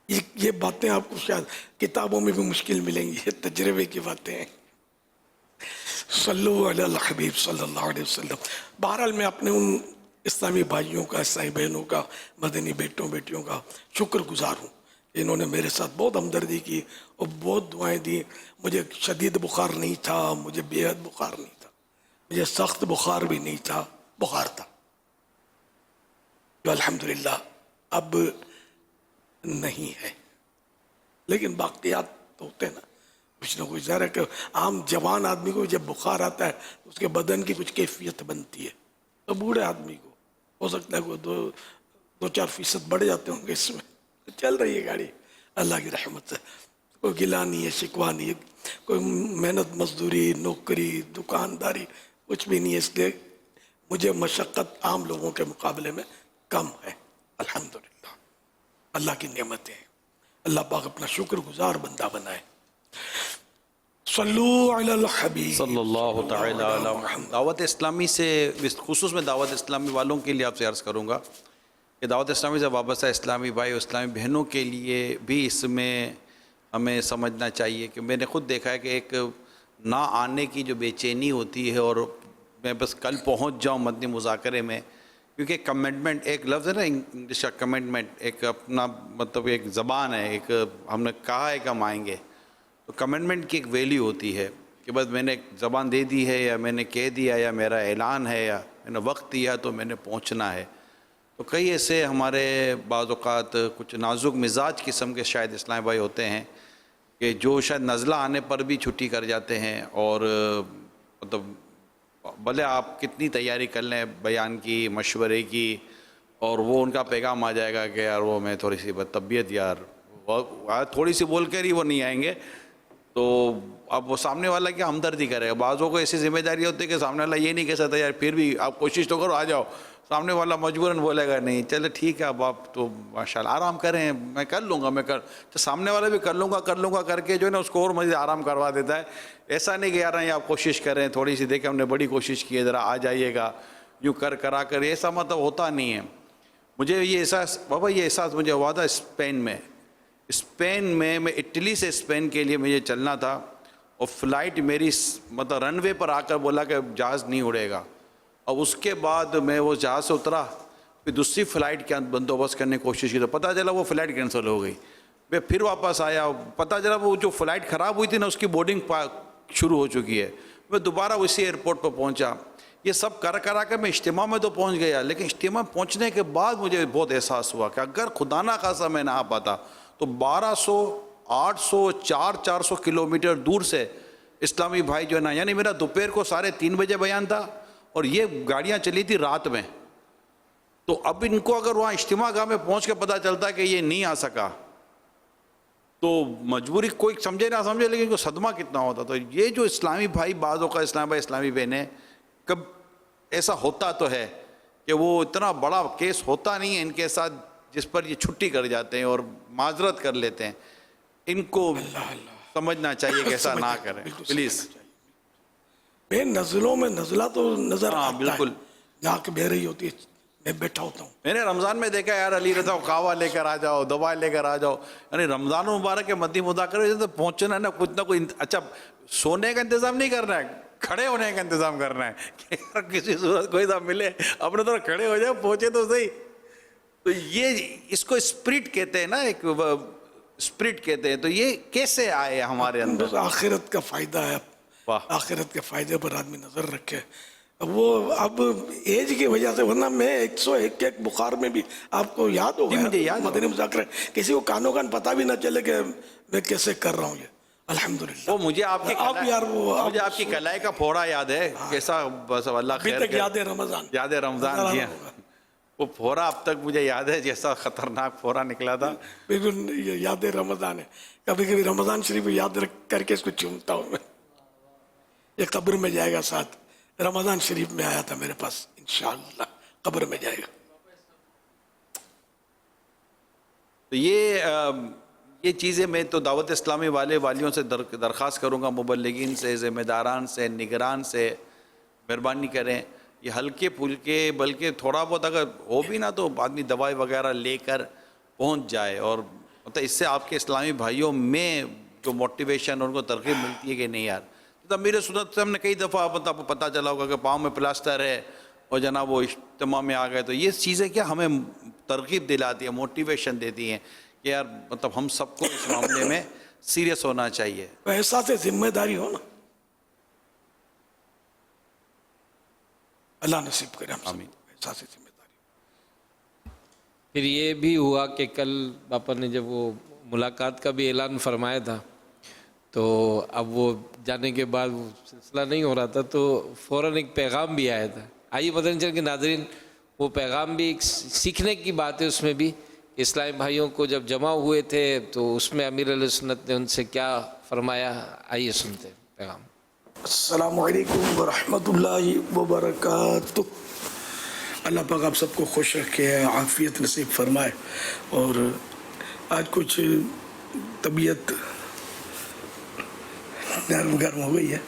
ये बातें आपको शायद किताबों में भी मुश्किल मिलेंगी, ये तजर्बे की बातें हैं। सल्लु अलल हबीब सल्लल्लाहु अलैहि वसल्लम। बहरहाल मैं अपने उन इस्लामी भाइयों का, इस्लामी बहनों का, मदनी बेटियों का शुक्रगुजार हूँ। इन्होंने मेरे साथ बहुत हमदर्दी की और बहुत दुआएं दी। मुझे शदीद बुखार नहीं था, मुझे बेहद बुखार नहीं था, मुझे सख्त बुखार भी नहीं था, बुखार था जो अल्हम्दुलिल्लाह अब नहीं है। लेकिन बाक़ियात तो होते हैं ना, कुछ ना कुछ। ज़रा कि आम जवान आदमी को जब बुखार आता है तो उसके बदन की कुछ कैफियत बनती है, तो बूढ़े आदमी को हो सकता है कोई 2-4% बढ़ जाते होंगे इसमें। तो चल रही है गाड़ी अल्लाह की रहमत से, कोई गिला नहीं है, शिकवा नहीं है, कोई मेहनत मजदूरी नौकरी दुकानदारी कुछ भी नहीं है। इसलिए मुझे मशक्क़त आम लोगों के मुकाबले में कम है अल्हम्दुलिल्लाह। अल्लाह की नेमतें हैं, अल्लाह पाक अपना शुक्रगुजार बंदा बनाए। सल्लु अलल हबीब सल्लल्लाहु तआला अला मुहम्मद। दावत इस्लामी से खुसूस में दावत इस्लामी वालों के लिए आपसे अर्ज़ करूँगा कि दावत इस्लामी से वाबस्ता इस्लामी भाई और इस्लामी बहनों के लिए भी इसमें हमें समझना चाहिए कि मैंने ख़ुद देखा है कि एक ना आने की जो बेचैनी होती है, और मैं बस कल पहुँच जाऊँ मदनी मुज़ाकरे में, क्योंकि कमिटमेंट एक लफ्ज़ है ना इंग्लिश का, कमिटमेंट एक अपना मतलब एक ज़बान है, एक हमने कहा है कि हम आएँगे, तो कमिटमेंट की एक वैल्यू होती है कि बस मैंने एक ज़बान दे दी है, या मैंने कह दिया, या मेरा ऐलान है, या मैंने वक्त दिया तो मैंने पहुंचना है। तो कई ऐसे हमारे बाज़ औक़ात कुछ नाजुक मिजाज किस्म के शायद इस्लामी भाई होते हैं कि जो शायद नज़ला आने पर भी छुट्टी कर जाते हैं, और मतलब भले आप कितनी तैयारी कर लें बयान की, मशवरे की, और वो उनका पैगाम आ जाएगा कि यार वो मैं थोड़ी सी तबीयत यार थोड़ी सी बोल कर ही वो नहीं आएंगे, तो अब वो सामने वाला क्या हमदर्दी करेगा। बाज़ों को ऐसी जिम्मेदारी होती है कि सामने वाला ये नहीं कह सकता यार फिर भी आप कोशिश तो करो आ जाओ, सामने वाला मजबूरन बोलेगा नहीं, चले ठीक है अब आप तो माशाल्लाह आराम करें, मैं कर लूँगा, तो सामने वाला भी कर लूँगा करके जो है ना उसको और मज़ीद आराम करवा देता है। ऐसा नहीं कि यार नहीं आप कोशिश करें, थोड़ी सी देखें हमने बड़ी कोशिश की है, ज़रा आ जाइएगा, यूँ करा कर, ऐसा मतलब होता नहीं है। मुझे ये एहसास बाबा, ये एहसास मुझे हुआ था स्पेन में मैं इटली से स्पेन के लिए मुझे चलना था और फ्लाइट मेरी मतलब रनवे पर आकर बोला कि जहाज़ नहीं उड़ेगा। अब उसके बाद मैं वो जहाज़ से उतरा, फिर दूसरी फ़्लाइट का बंदोबस्त करने की कोशिश की तो पता चला वो फ़्लाइट कैंसिल हो गई। मैं फिर वापस आया, पता चला वो जो फ़्लाइट ख़राब हुई थी ना उसकी बोर्डिंग शुरू हो चुकी है। मैं दोबारा उसी एयरपोर्ट पर पहुंचा। ये सब करा कर मैं इज्तिमा में तो पहुंच गया, लेकिन इज्तिमा में पहुंचने के बाद मुझे बहुत एहसास हुआ कि अगर खुदा ना खासा मैं ना आ पाता तो 1200, 800, 400 किलोमीटर दूर से इस्लामी भाई जो है ना, यानी मेरा दोपहर को 3:30 बजे बयान था और ये गाड़ियाँ चली थी रात में। तो अब इनको अगर वहाँ इज्तिमा गाह में पहुँच के पता चलता कि ये नहीं आ सका तो मजबूरी कोई समझे ना समझे, लेकिन इनको सदमा कितना होता। तो ये जो इस्लामी भाई बाज़ों का इस्लामी भाई इस्लामी बहनें, कब ऐसा होता तो है कि वो इतना बड़ा केस होता नहीं है इनके साथ जिस पर ये छुट्टी कर जाते हैं और माजरत कर लेते हैं। इनको समझना चाहिए कि ऐसा ना करें प्लीज़। बे नज़लों में नज़ला तो नज़र आता है, बिल्कुल जहाँ के बह रही होती है, मैं बैठा होता हूँ। मैंने रमज़ान में देखा यार, अली रजा कावा लेकर आ जाओ, दवा लेकर आ जाओ, यानी रमज़ान मुबारक के मद्दी मुदाकर तो पहुँचना है ना कुछ ना कुछ। अच्छा, सोने का इंतज़ाम नहीं करना है, खड़े होने का इंतज़ाम करना है कि यार किसी सूरत कोई सा मिले अपने थोड़ा खड़े हो जाए, पहुँचे तो सही। तो ये इसको स्पिरिट कहते हैं ना, एक स्पिरिट कहते हैं। तो ये कैसे आए हमारे अंदर? आखिरत का फ़ायदा है, आखिरत के फ़ायदे पर आदमी नज़र रखे। वो अब एज की वजह से, वरना मैं 101 बुखार में भी आपको याद होगा, मुझे याद मदनी मुज़ाकरा किसी को कानों कान पता भी ना चले कि मैं कैसे कर रहा हूँ ये, अल्हम्दुलिल्लाह। वो मुझे आपकी अब यार वो मुझे आपकी कलाई का फोड़ा याद है, कैसा बस अल्लाह खैर करे। याद है रमज़ान, याद है रमज़ान जी, वो फोड़ा अब तक मुझे याद है, जैसा खतरनाक फोड़ा निकला था। बिल्कुल याद है रमज़ान है। कभी कभी रमज़ान शरीफ याद रख करके इसको चूमता हूँ मैं। ये कब्र में जाएगा साथ, रमज़ान शरीफ में आया था मेरे पास, इंशाअल्लाह कब्र में जाएगा। तो ये चीज़ें मैं तो दावत इस्लामी वालियों से दरख्वास्त करूँगा, मुबल्लिगीन से, ज़िम्मेदारान से, निगरान से, मेहरबानी करें ये हल्के फुल्के, बल्कि थोड़ा बहुत अगर हो भी ना तो आदमी दवाई वगैरह लेकर पहुँच जाए। और मतलब इससे आपके इस्लामी भाइयों में जो मोटिवेशन उनको तरकीब मिलती है कि नहीं यार, तो अमीर सुन्नत से हमने कई दफ़ा मतलब पता चला होगा कि पाँव में प्लास्टर है और जनाब वो इज्तिमा में आ गए। तो ये चीज़ें क्या हमें तरकीब दिलाती है, मोटिवेशन देती हैं कि यार मतलब हम सबको इस मामले में सीरियस होना चाहिए। ऐसा से जिम्मेदारी हो ना, अल्लाह नसीब करे हम सब ऐसा से जिम्मेदारी। फिर ये भी हुआ कि कल बापा ने जब वो मुलाकात का भी ऐलान फरमाया था, तो अब वो जाने के बाद वो सिलसिला नहीं हो रहा था, तो फ़ौरन एक पैगाम भी आया था। आइए पता नहीं चल के नाज़रीन, वो पैगाम भी एक सीखने की बात है उसमें भी। इस्लामी भाइयों को जब जमा हुए थे तो उसमें अमीर अहले सुन्नत ने उनसे क्या फरमाया, आइए सुनते हैं पैगाम। अस्सलामु अलैकुम व रहमतुल्लाहि व बरकातुहू। अल्लाह पाक आप सबको खुश रखे, आफ़ियत नसीब फरमाए। और आज कुछ तबीयत नरम गर्म हो गई है,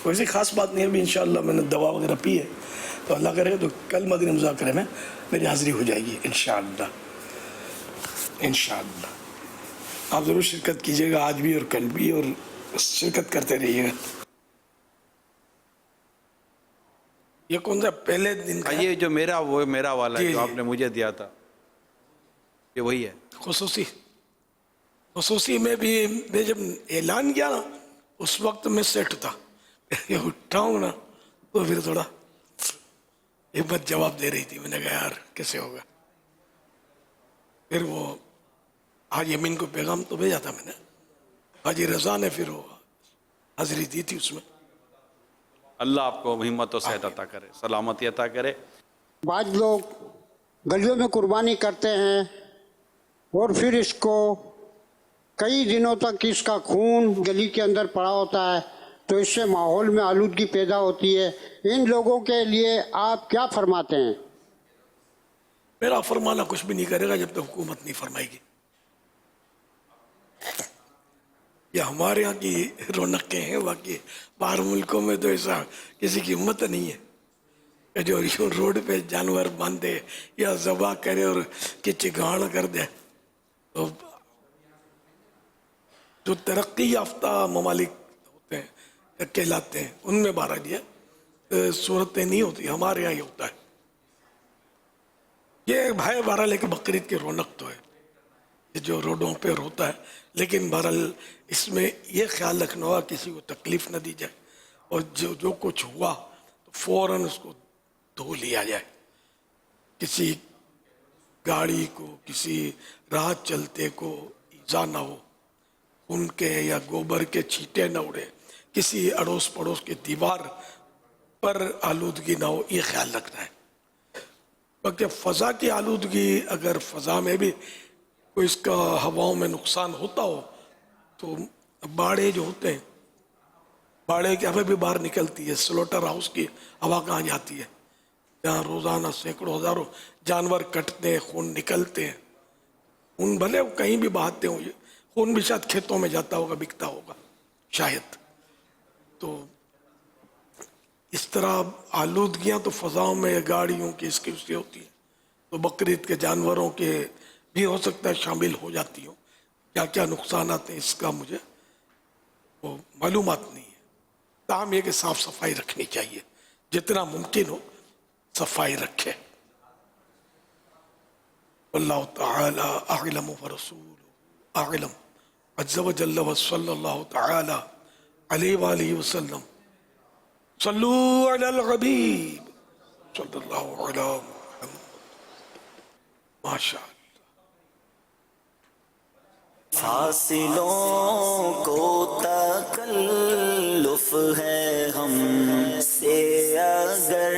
वैसे ख़ास बात नहीं है अभी, इंशाअल्लाह मैंने दवा वगैरह पी है, तो अल्लाह करे तो कल मदनी मुज़ाकरे में मेरी हाज़िरी हो जाएगी इंशाअल्लाह। इंशाअल्लाह आप ज़रूर शिरकत कीजिएगा आज भी और कल भी, और शिरकत करते रहिएगा। ये कौन सा पहले दिन का? ये जो मेरा वाला है जो आपने मुझे दिया था, ये वही है। खुसूसी में भी मैं जब ऐलान किया ना उस वक्त मैं सेट था, ये उठाऊँ ना तो फिर थोड़ा हिम्मत जवाब दे रही थी। मैंने कहा यार कैसे होगा। फिर वो हाजी अमीन को पैगाम तो भेजा था मैंने, हाजी रजा ने फिर वो हाजिरी दी थी उसमें। अल्लाह आपको हिम्मत और सेहत अता करे, सलामती अता करे। बाद लोग गलियों में कुर्बानी करते हैं और फिर इसको कई दिनों तक इसका खून गली के अंदर पड़ा होता है, तो इससे माहौल में आलूदगी पैदा होती है। इन लोगों के लिए आप क्या फरमाते हैं? मेरा फरमाना कुछ भी नहीं करेगा जब तक हुकूमत नहीं फरमाएगी। ये हमारे यहाँ की रौनकें हैं, बाकी बाहर मुल्कों में तो ऐसा किसी की हिम्मत नहीं है कि जो यूं रोड पे जानवर बांधे या ज़बा करे और किचगाड़ कर दे। तो जो तरक्की याफ्ता ममालिक होते हैं कहलाते हैं उनमें बहरहाल ये सूरतें नहीं होती, हमारे यहाँ ही होता है। ये भाई बहरहाल एक बकरीद की रौनक तो है ये जो रोडों पे होता है, लेकिन बहरहाल इसमें ये ख्याल रखना होगा किसी को तकलीफ न दी जाए और जो कुछ हुआ तो फौरन उसको धो लिया जाए। किसी गाड़ी को, किसी राह चलते को ईजा ना हो, उनके या गोबर के छींटे न उड़े, किसी अड़ोस पड़ोस के दीवार पर आलूदगी ना हो, ये ख्याल रखना है। बाकी फ़ज़ा की आलूदगी अगर फ़ज़ा में भी कोई इसका हवाओं में नुकसान होता हो तो बाड़े जो होते हैं, बाड़े की हवा भी बाहर निकलती है, स्लोटर हाउस की हवा कहाँ जाती है, जहाँ रोज़ाना सैकड़ों हज़ारों जानवर कटते हैं, खून निकलते हैं। खून भले वो कहीं भी बहाते हों, खून भी शायद खेतों में जाता होगा, बिकता होगा शायद। तो इस तरह आलूदगियाँ तो फ़ज़ाओं में गाड़ियों की इसकी उसकी होती हैं, तो बकरीद के जानवरों के भी हो सकता है शामिल हो जाती हो। क्या क्या नुकसान आते हैं इसका मुझे वो मालूमात नहीं है। ताहम ये कि साफ़ सफाई रखनी चाहिए, जितना मुमकिन हो सफाई रखे। अल्लाह ताला अअलम व रसूलुहु अअलम अज़्ज़ व जल्ल व सल्लल्लाहु ताला अलैहि व आलिहि वसल्लम। सल्लू अलल हबीब सल्लल्लाहु अलैहि वसल्लम। माशाअल्लाह। फासिलों को तकल्लुफ है हमसे अगर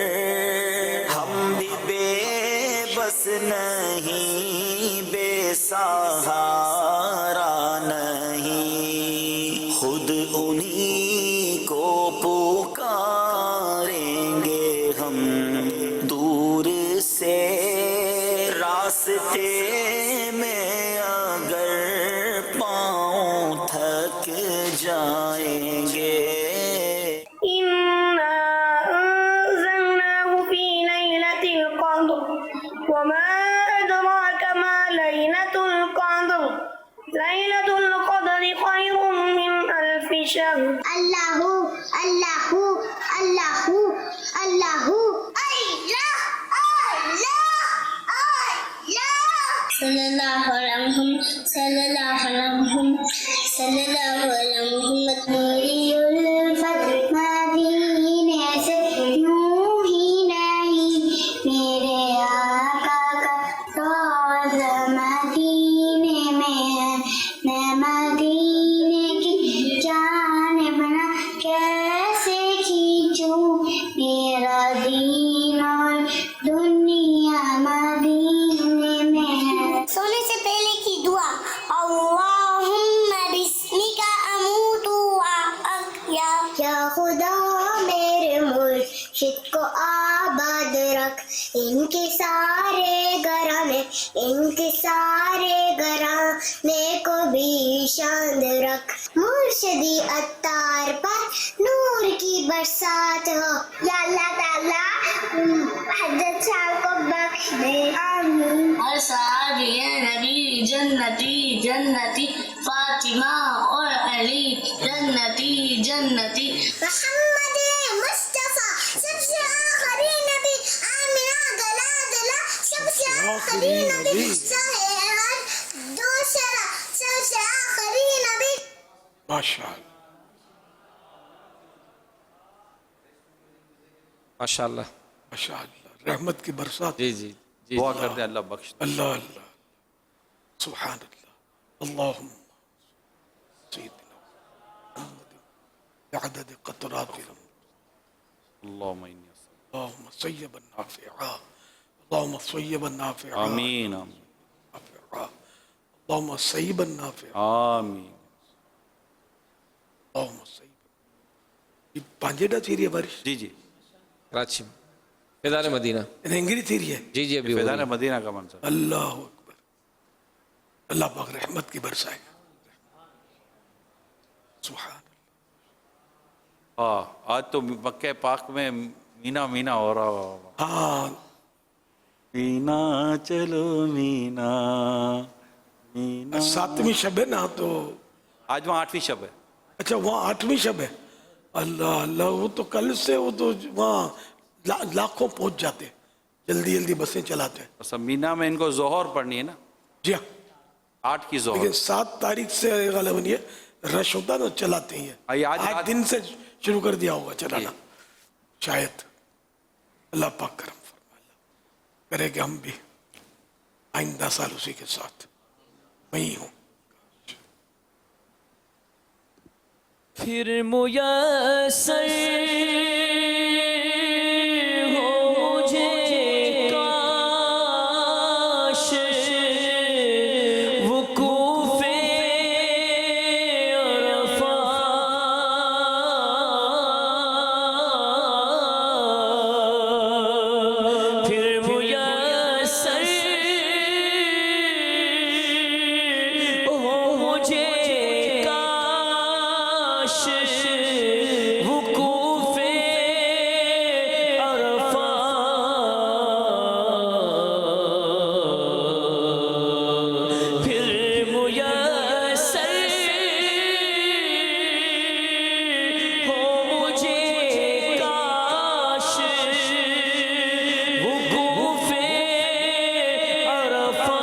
हम भी बेबस नहीं, बेसहारा नहीं, खुद उन्हीं को पुकारेंगे हम दूर से रास्ते में अगर पाँव थक जाएंगे। इन्ना अंज़लनाहु फी लैलतिल क़द्र वमा अदराका मा लैलतुल क़द्र लैलतुल क़द्रि खैरुम मिन अल्फि शहर। अल्लाहु अल्लाहु अल्लाहु अल्लाहु सल्लल्लाहु अलैहि सल्लल्लाहु अलैहि मोहम्मद नूरियुल फज़ल मदीने से यूं ही नहीं मेरे आका का रोज़ा मदीने में है। मैं मदीने की जानिब ना कैसे खींचूं मेरा दीन और दुनिया मदीने में है। सोने से पहले की दुआ अल्लाहुम्मा बिस्मिका अमूतु व अहया। या खुदा मेरे मुर्शिद को आबाद रख, इनके सारे घराने, इनके सारे घराने को भी शांत रख। मुर्शिदी अत्तार पर नूर की बरसात हो। या अल्लाह ताला हजरत साहब को बख्श दे, आमीन। और साहबी नबी जन्नती जन्नती, फातिमा और अली जन्नती जन्नती। मोहम्मद मुस्तफा सबसे आखिरी नबी, आमिना गला गला सबसे आखिरी नबी, साहिर दूसरा सबसे आखिरी नबी। माशाअल्लाह माशाअल्लाह माशाअल्लाह। रहमत की बरसात। जी जी जी। दुआ करते हैं अल्लाह बख्श दे। अल्लाह अल्लाह सुभान अल्लाह। अल्लाहुम्मा सय्यिदना मुहम्मद बिअदद क़तरातिल अल्लाहुम्मा इन्नी अल्लाहुम्मा सय्यबन नाफ़िआ, अल्लाहुम्मा सय्यबन नाफ़िआ, आमीन आमीन अल्लाहुम्मा सय्यबन नाफ़िआ, आमीन अल्लाहुम्मा सय्यबन। ये पांजेड़ा थी बारिश। जी जी कराची में فیضان مدینہ رنگری تھی ہے. جی جی ابھی فیضان مدینہ کا منصب. اللہ اکبر. اللہ پاک رحمت کی برسائے گا. سبحان. ہاں آج تو مکہ پاک میں مینا مینا ہو رہا ہوگا. ہاں مینا چلو مینا مینا. 7ویں شب ہے نا تو آج وہاں 8ویں شب ہے. اچھا وہاں 8ویں شب ہے. اللہ اللہ وہ تو کل سے وہ تو وہاں لاکھوں پہنچ جاتے جلدی جلدی بسیں چلاتے ہیں. اصل مینا میں ان کو ظہر پڑھنی ہے نا. جی ہاں 8 کی ظہر. لیکن 7 تاریخ سے غالباً یہ رش ہوتا نا چلاتے ہیں. آج دن سے شروع کر دیا ہوگا چلانا شاید. اللہ پاک کرم فرما. اللہ کرے کہ ہم بھی آئندہ سال اسی کے ساتھ وہیں ہوں. پھر میسر ہو مجھے کاش وقوف عرفات. پھر میسر ہو مجھے وقوف عرفات. پھر میسر ہو مجھے کاش وقوف عرفات.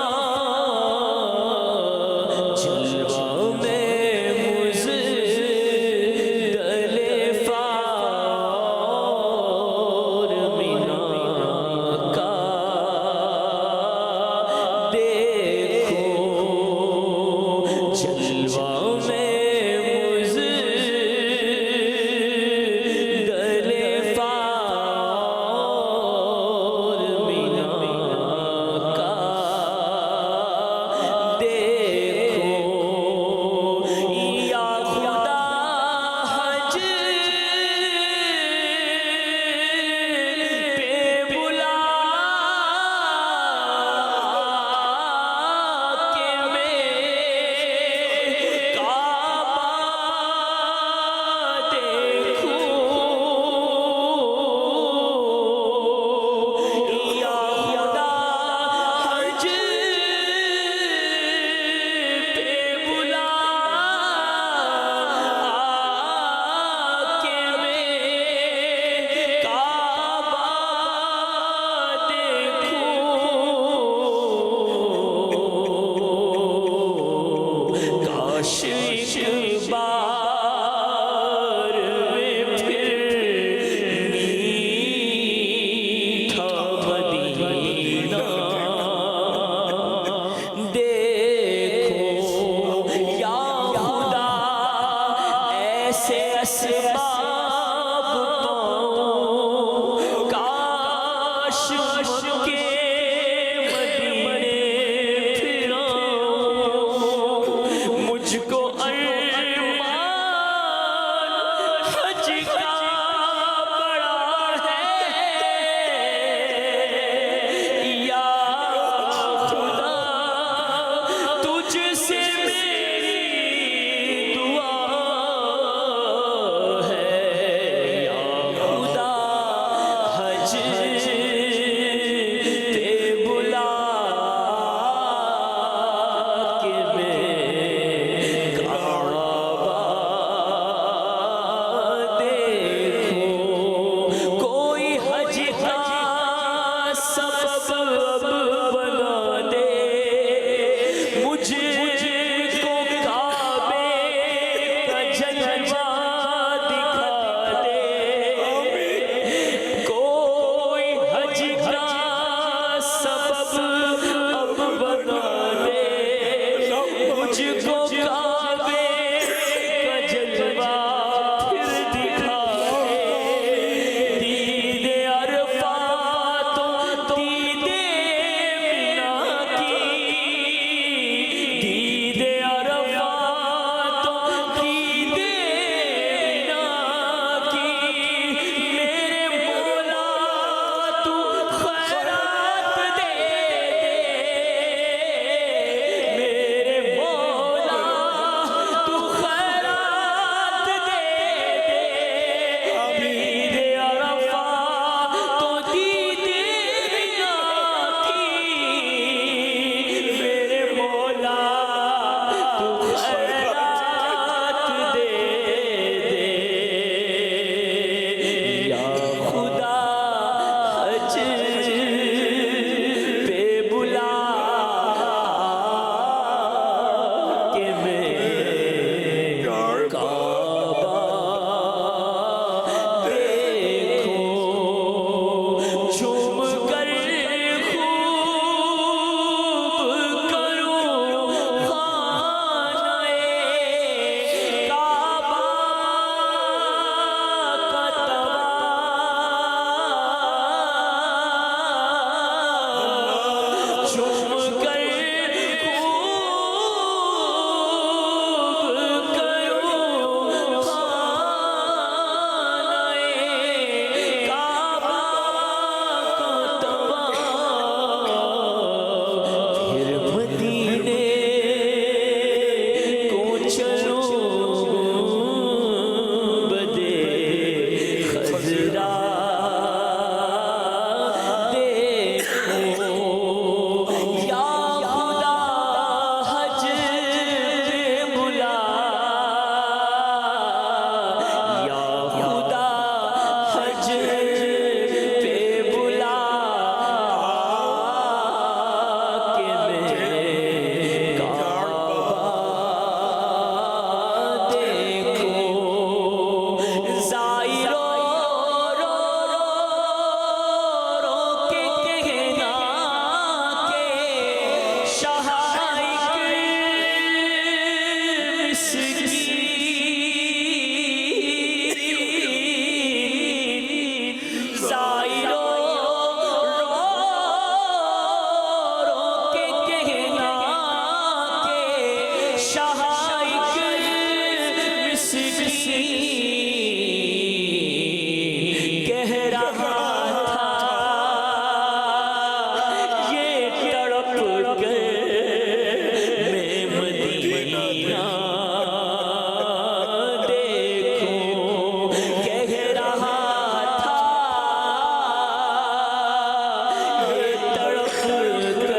جلوہ میں کہہ رہا تھا یہ تڑپ کر میں مدینہ دیکھوں، کہہ رہا تھا یہ تڑپ کر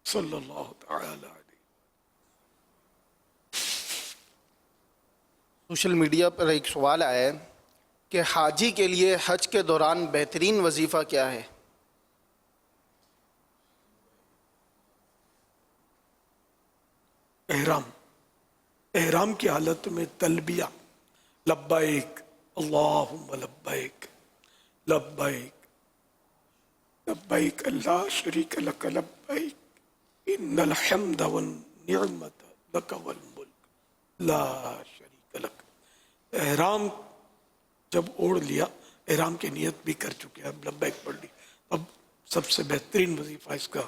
صلی اللہ تعالی علیہ۔ سوشل میڈیا پر ایک سوال آیا ہے کہ حاجی کے لیے حج کے دوران بہترین وظیفہ کیا ہے؟ احرام کی حالت میں تلبیہ، لبیک اللہم لبیک لبیک لبیک لا شریک لک لبیک ان الحمد والنعمت لک والملک لا شریک لک۔ احرام جب اوڑھ لیا، احرام کی نیت بھی کر چکے، اب لبیک پڑھ لی، اب سب سے بہترین وظیفہ اس کا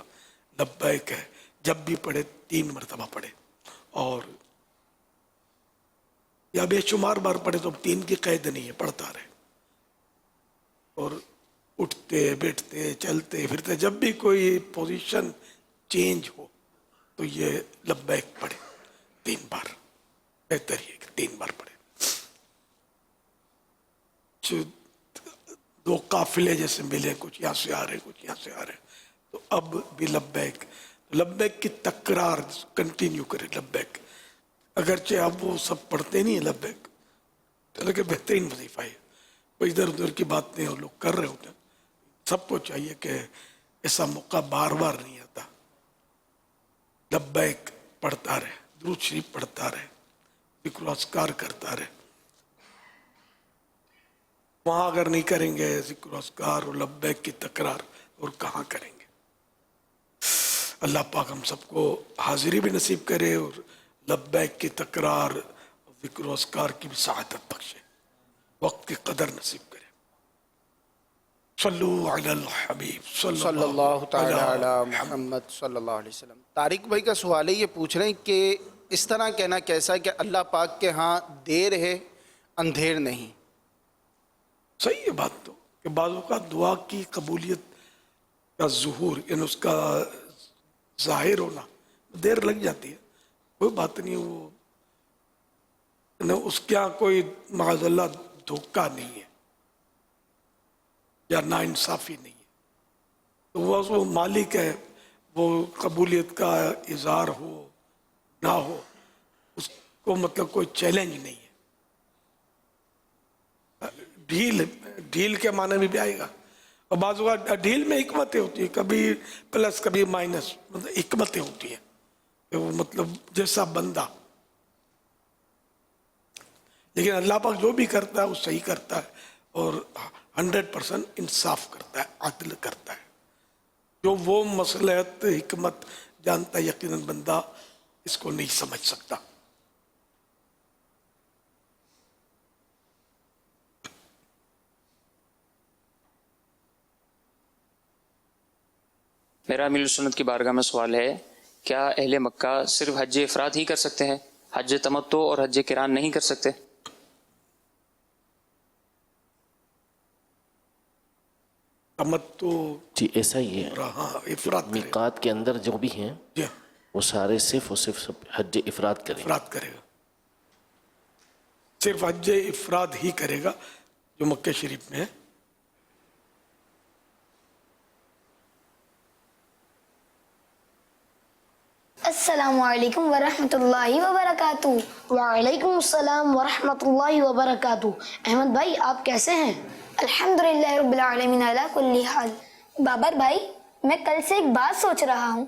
لبیک ہے۔ جب بھی پڑھے 3 مرتبہ پڑھے، اور یا بے شمار بار پڑھے تو اب 3 کی قید نہیں ہے، پڑھتا رہے، اور اٹھتے بیٹھتے چلتے پھرتے جب بھی کوئی پوزیشن چینج ہو تو یہ لبیک پڑھے 3 بار، بہتر یہ کہ 3 بار پڑھے۔ 2 قافلے جیسے ملے، کچھ یہاں سے آ رہے کچھ یہاں سے آ رہے، تو اب بھی لبیک لبیک کی تکرار کنٹینیو کرے۔ لبیک اگرچہ اب وہ سب پڑھتے نہیں ہیں لبیک، لیکن بہترین وظیفہ ہے، کوئی ادھر ادھر کی بات نہیں، اور لوگ کر رہے ہوتے ہیں۔ سب کو چاہیے کہ ایسا موقع بار بار نہیں آتا، لبیک پڑھتا رہے، درود شریف پڑھتا رہے، ذکر و اذکار کرتا رہے۔ وہاں اگر نہیں کریں گے ذکر و اذکار اور لبیک کی تکرار، اور کہاں کریں گے؟ اللہ پاک ہم سب کو حاضری بھی نصیب کرے، اور لبیک کی تکرار ذکر و اذکار کی بھی سعادت بخشے، وقت کی قدر نصیب کرے۔ صلو علی الحبیب صلی اللہ تعالی علی محمد صلی اللہ علیہ وسلم۔ طارق بھائی کا سوال ہے، یہ پوچھ رہے ہیں کہ اس طرح کہنا کیسا ہے کہ اللہ پاک کے ہاں دیر ہے اندھیر نہیں؟ صحیح ہے بات تو، کہ بعض اوقات دعا کی قبولیت کا ظہور، یعنی اس کا ظاہر ہونا دیر لگ جاتی ہے، کوئی بات نہیں، وہ اس کے یہاں کوئی معاذ اللہ دھوکہ نہیں ہے یا ناانصافی نہیں ہے، تو وہ مالک ہے، وہ قبولیت کا اظہار ہو نہ ہو، اس کو مطلب کوئی چیلنج نہیں ہے۔ ڈھیل کے معنی میں بھی آئے گا، اور بعض اوقات ڈھیل میں حکمتیں ہوتی ہیں، کبھی پلس کبھی مائنس، مطلب حکمتیں ہوتی ہیں کہ وہ مطلب جیسا بندہ، لیکن اللہ پاک جو بھی کرتا ہے وہ صحیح کرتا ہے، اور 100% انصاف کرتا ہے، عدل کرتا ہے۔ جو وہ مصلحت حکمت جانتا ہے، یقیناً بندہ اس کو نہیں سمجھ سکتا۔ میرا امیر السنت کی بارگاہ میں سوال ہے، کیا اہل مکہ صرف حج افراد ہی کر سکتے ہیں، حج تمتع اور حج قران نہیں کر سکتے؟ تمتع جی ایسا ہی ہے، افراد میقات کے اندر جو بھی ہیں وہ سارے صرف اور صرف حج افراد کریں، افراد کرے گا، صرف حج افراد ہی کرے گا جو مکہ شریف میں ہے۔ السلام अस्सलामु अलैकुम वरहमतुल्लाहि वबरकातुह। वालेकुम अस्सलाम वरहमतुल्लाहि वबरकातुह। अहमद भाई आप कैसे हैं? अल्हम्दुलिल्लाह रब्बिल आलमीन अला कुल्ली हाल। बाबर भाई मैं कल से एक बात सोच रहा हूँ।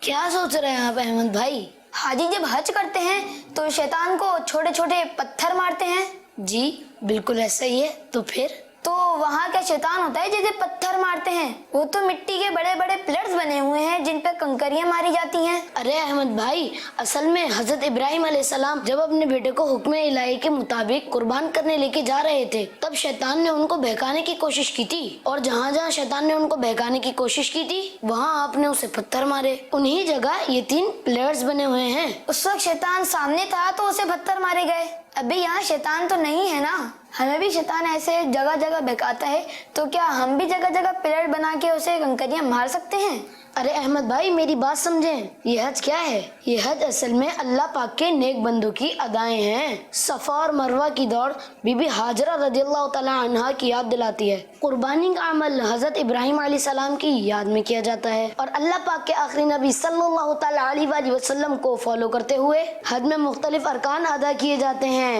क्या सोच रहे हैं आप अहमद भाई? हाजी जब हज करते हैं तो शैतान को छोटे छोटे पत्थर मारते हैं। जी बिल्कुल ऐसा ही है। तो फिर तो वहाँ का शैतान होता है जैसे पत्थर मारते हैं? वो तो मिट्टी के बड़े बड़े पिलर्स बने हुए हैं जिन पे कंकरियां मारी जाती हैं। अरे अहमद भाई असल में हजरत इब्राहिम अलैहिस्सलाम जब अपने बेटे को हुक्म इलाही के मुताबिक कुर्बान करने लेके जा रहे थे तब शैतान ने उनको बहकाने की कोशिश की थी, और जहाँ जहाँ शैतान ने उनको बहकाने की कोशिश की थी वहाँ आपने उसे पत्थर मारे। उन्हीं जगह ये 3 पिलर्स बने हुए हैं। उस वक्त शैतान सामने था तो उसे पत्थर मारे गए। अभी यहाँ शैतान तो नहीं है ना, हमें भी शैतान ऐसे जगह जगह बहकाता है, तो क्या हम भी जगह जगह पिलर बना के उसे कंकरियां मार सकते हैं? अरे अहमद भाई मेरी बात समझें, ये हज क्या है? ये हज असल में अल्लाह पाक के नेक बंदों की अदाएं हैं। सफा और मरवा की दौड़ बीबी हाजरा रज़ियल्लाहु तआला अन्हा की याद दिलाती है। कुर्बानी का अमल हजरत इब्राहिम अलैहिस्सलाम की याद में किया जाता है, और अल्लाह पाक के आखिरी नबी सल्लल्लाहु तआला अलैहि वसल्लम को फॉलो करते हुए हज में मुख्तलिफ अरकान अदा किए जाते हैं।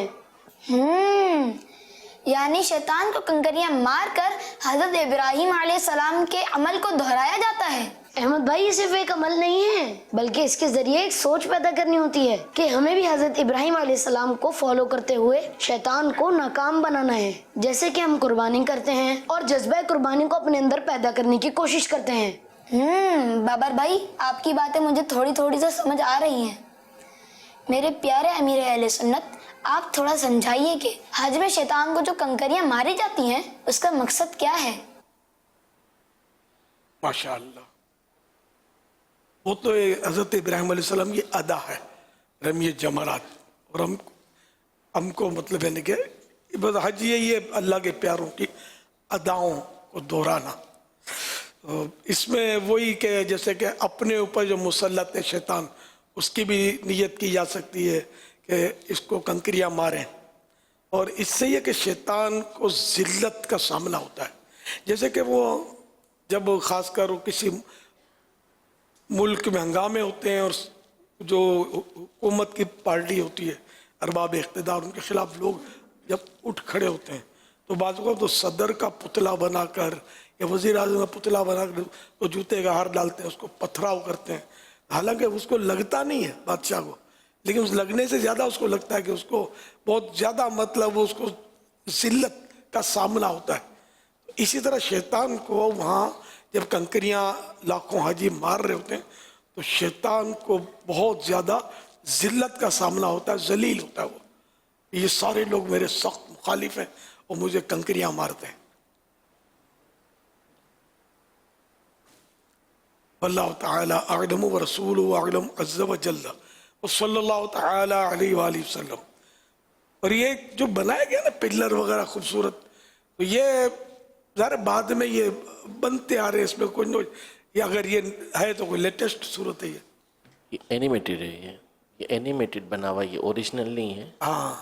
यानी शैतान को कंकरियां मारकर हजरत इब्राहिम अलैहिस्सलाम के अमल को दोहराया जाता है। अहमद भाई ये सिर्फ एक अमल नहीं है बल्कि इसके जरिए एक सोच पैदा करनी होती है कि हमें भी हजरत इब्राहिम अलैहिस्सलाम को फॉलो करते हुए शैतान को नाकाम बनाना है। जैसे कि हम कुर्बानी करते हैं और जज्बा कुर्बानी को अपने अंदर पैदा करने की कोशिश करते हैं। बाबर भाई आपकी बातें मुझे थोड़ी थोड़ी तो समझ आ रही हैं। मेरे प्यारे अमीर अहले सुन्नत आप थोड़ा समझाइए कि हज में शैतान को जो कंकरियां मारी जाती हैं उसका मकसद क्या है? माशाअल्लाह, वो तो हजरत इब्राहिम अलैहिस्सलाम की अदा है, रमी जमरात। और हमको मतलब है कि बस हज ये अल्लाह के प्यारों की अदाओं को दोहराना। तो इसमें वही कि जैसे कि अपने ऊपर जो मुसल्लत है शैतान, उसकी भी नियत की जा सकती है कि इसको कंकरियां मारें, और इससे ये कि शैतान को जिल्लत का सामना होता है। जैसे कि वो जब खासकर किसी मुल्क में हंगामे होते हैं और जो हुकूमत की पार्टी होती है, अरबाब इख्तिदार, उनके खिलाफ लोग जब उठ खड़े होते हैं तो बाज़ को तो सदर का पुतला बनाकर या वज़ीर आज़म का पुतला बनाकर तो जूते का हार डालते हैं, उसको पथराव करते हैं। हालांकि उसको लगता नहीं है बादशाह को, लेकिन उस लगने से ज़्यादा उसको लगता है कि उसको बहुत ज़्यादा मतलब उसको जिल्लत का सामना होता है। इसी तरह शैतान को वहाँ जब कंकरियाँ लाखों हाजी मार रहे होते हैं तो शैतान को बहुत ज़्यादा जिल्लत का सामना होता है, जलील होता है। वो ये सारे लोग मेरे सख्त मुखालिफ हैं और मुझे कंकरियाँ मारते हैं। अल्लाह ताला अअलम व रसूलुहु अअलम अज़्ज़ व जल्ल व सल्लल्लाहु ताला अलैहि वसल्लम। और ये जो बनाया गया ना पिलर वगैरह खूबसूरत, तो ये ज़रा बाद में ये बनते आ रहे हैं, इसमें कोई नो, ये अगर ये है तो कोई लेटेस्ट सूरत है। ये एनिमेटेड है, ये एनिमेटेड बना हुआ, ये ओरिजिनल नहीं है। हाँ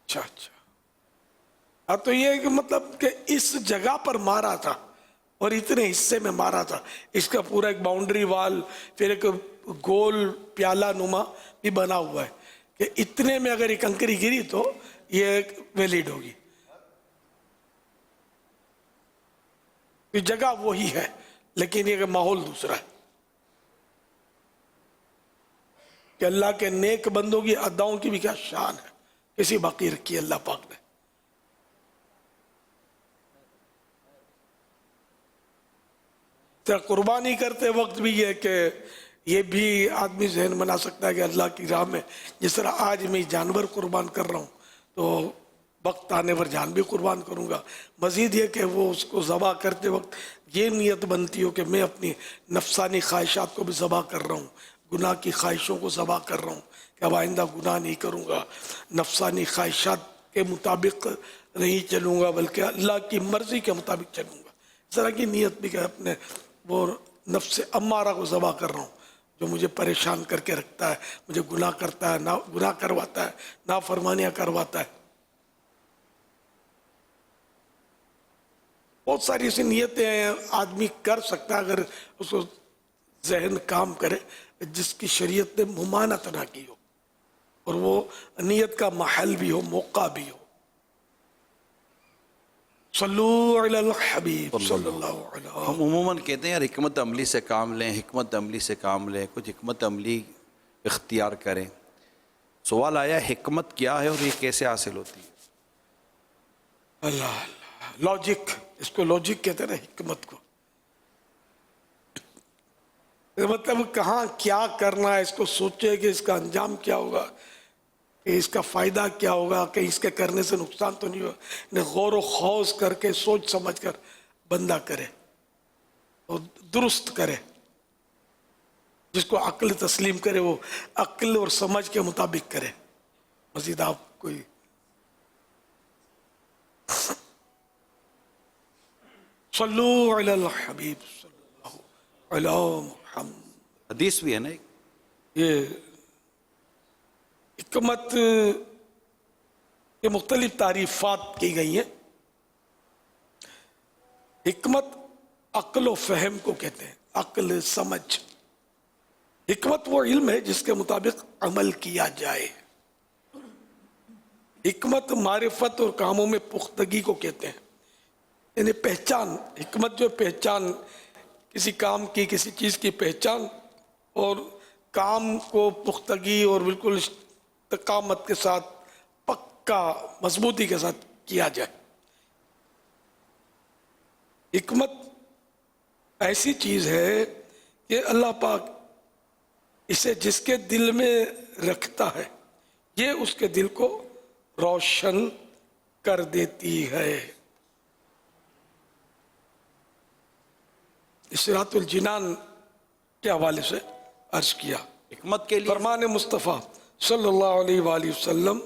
अच्छा अच्छा। हाँ तो ये कि मतलब कि इस जगह पर मारा था और इतने हिस्से में मारा था, इसका पूरा एक बाउंड्री वाल, फिर एक गोल प्याला नुमा भी बना हुआ है कि इतने में अगर ये कंकरी गिरी तो ये वैलिड होगी। ये जगह वही है लेकिन ये माहौल दूसरा है कि अल्लाह के नेक बंदों की अदाओं की भी क्या शान है, किसी बाकी रखी है अल्लाह पाक ने। तो कुर्बानी करते वक्त भी ये कि ये भी आदमी जहन बना सकता है कि अल्लाह की राह में जिस तरह आज मैं जानवर कुर्बान कर रहा हूँ तो वक्त आने पर जान भी कुर्बान करूँगा। मज़ीद ये कि वो उसको ज़बा करते वक्त ये नीयत बनती हो कि मैं अपनी नफसानी ख्वाहिशात को भी ज़बा कर रहा हूँ, गुनाह की ख्वाहिशों को ज़बा कर रहा हूँ कि अब आइंदा गुनाह नहीं करूँगा, नफसानी ख्वाहिशात के मुताबिक नहीं चलूँगा बल्कि अल्लाह की मर्ज़ी के मुताबिक चलूँगा। इस तरह की नीयत भी कि अपने वो नफ्स अम्मारा को ज़बा कर रहा हूँ जो मुझे परेशान करके रखता है, मुझे गुनाह करता है, ना गुनाह करवाता है, ना फरमानियाँ करवाता है। बहुत सारी ऐसी नीयतें आदमी कर सकता है अगर उसको ذہن کام کرے جس کی شریعت نے ممانعت نہ کی ہو، اور وہ نیت کا محل بھی ہو، موقع بھی ہو. صلو علی الحبیب صلی اللہ علیہ وسلم. ہم عموماً کہتے ہیں یار حکمت عملی سے کام لیں، حکمت عملی سے کام لیں، کچھ حکمت عملی اختیار کریں. سوال آیا حکمت کیا ہے اور یہ کیسے حاصل ہوتی ہے؟ اللہ لاجک، اس کو لاجک کہتے ہیں نا حکمت کو. مطلب کہاں کیا کرنا ہے، اس کو سوچے کہ اس کا انجام کیا ہوگا، کہ اس کا فائدہ کیا ہوگا، کہ اس کے کرنے سے نقصان تو نہیں ہوگا. غور و خوض کر کے سوچ سمجھ کر بندہ کرے اور درست کرے. جس کو عقل تسلیم کرے وہ عقل اور سمجھ کے مطابق کرے. مزید آپ کوئی صلو علی الحبیب صلی اللہ علیہ محمد. حدیث بھی ہے نا یہ حکمت کے مختلف تعریفات کی گئی ہیں. حکمت عقل و فہم کو کہتے ہیں، عقل سمجھ. حکمت وہ علم ہے جس کے مطابق عمل کیا جائے. حکمت معرفت اور کاموں میں پختگی کو کہتے ہیں، یعنی پہچان. حکمت جو پہچان، کسی کام کی، کسی چیز کی پہچان اور کام کو پختگی اور بالکل استقامت کے ساتھ، پکا مضبوطی کے ساتھ کیا جائے. حکمت ایسی چیز ہے کہ اللہ پاک اسے جس کے دل میں رکھتا ہے یہ اس کے دل کو روشن کر دیتی ہے. صراط الجنان کے حوالے سے عرض کیا. حکمت کے لیے فرمان مصطفیٰ صلی اللہ علیہ وآلہ وسلم،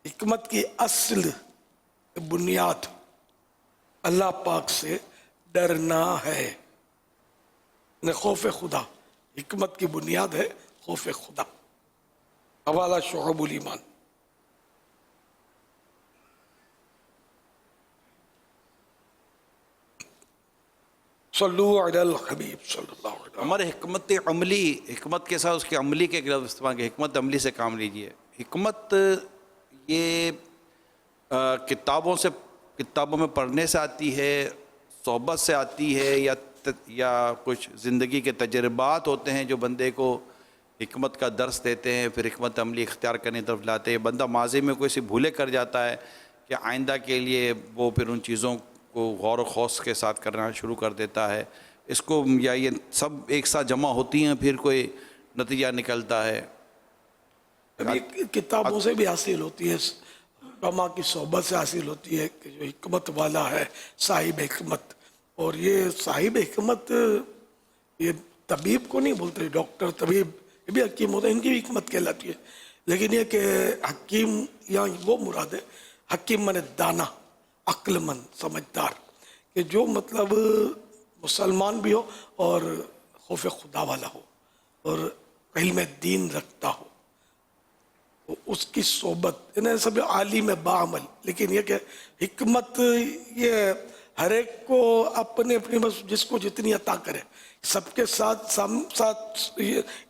حکمت کی اصل بنیاد اللہ پاک سے ڈرنا ہے. خوف خدا حکمت کی بنیاد ہے، خوف خدا. حوالہ شعب الایمان. صلو علی الحبیب صلی اللہ علیہ وسلم. ہمارے حکمت عملی، حکمت کے ساتھ اس کے عملی کے لفظ استعمال کہ حکمت عملی سے کام لیجئے. حکمت یہ کتابوں میں پڑھنے سے آتی ہے، صحبت سے آتی ہے، یا کچھ زندگی کے تجربات ہوتے ہیں جو بندے کو حکمت کا درس دیتے ہیں، پھر حکمت عملی اختیار کرنے طرف لاتے ہیں. بندہ ماضی میں کوئی سی بھولے کر جاتا ہے کہ آئندہ کے لیے وہ پھر ان چیزوں کو غور و خوض کے ساتھ کرنا شروع کر دیتا ہے. اس کو یا یہ سب ایک ساتھ جمع ہوتی ہیں پھر کوئی نتیجہ نکلتا ہے. کتابوں سے بھی حاصل ہوتی ہے، علماء کی صحبت سے حاصل ہوتی ہے کہ جو حکمت والا ہے صاحب حکمت. اور یہ صاحب حکمت یہ طبیب کو نہیں بولتے، ڈاکٹر طبیب یہ بھی حکیم ہوتا ہے، ان کی بھی حکمت کہلاتی ہے. لیکن یہ کہ حکیم یہاں وہ مراد ہے، حکیم مانے دانا، عقل مند، سمجھدار، کہ جو مطلب مسلمان بھی ہو اور خوف خدا والا ہو اور علم دین رکھتا ہو، تو اس کی صحبت. انہیں سب عالم باعمل. لیکن یہ کہ حکمت یہ ہر ایک کو اپنے بس جس کو جتنی عطا کرے، سب کے ساتھ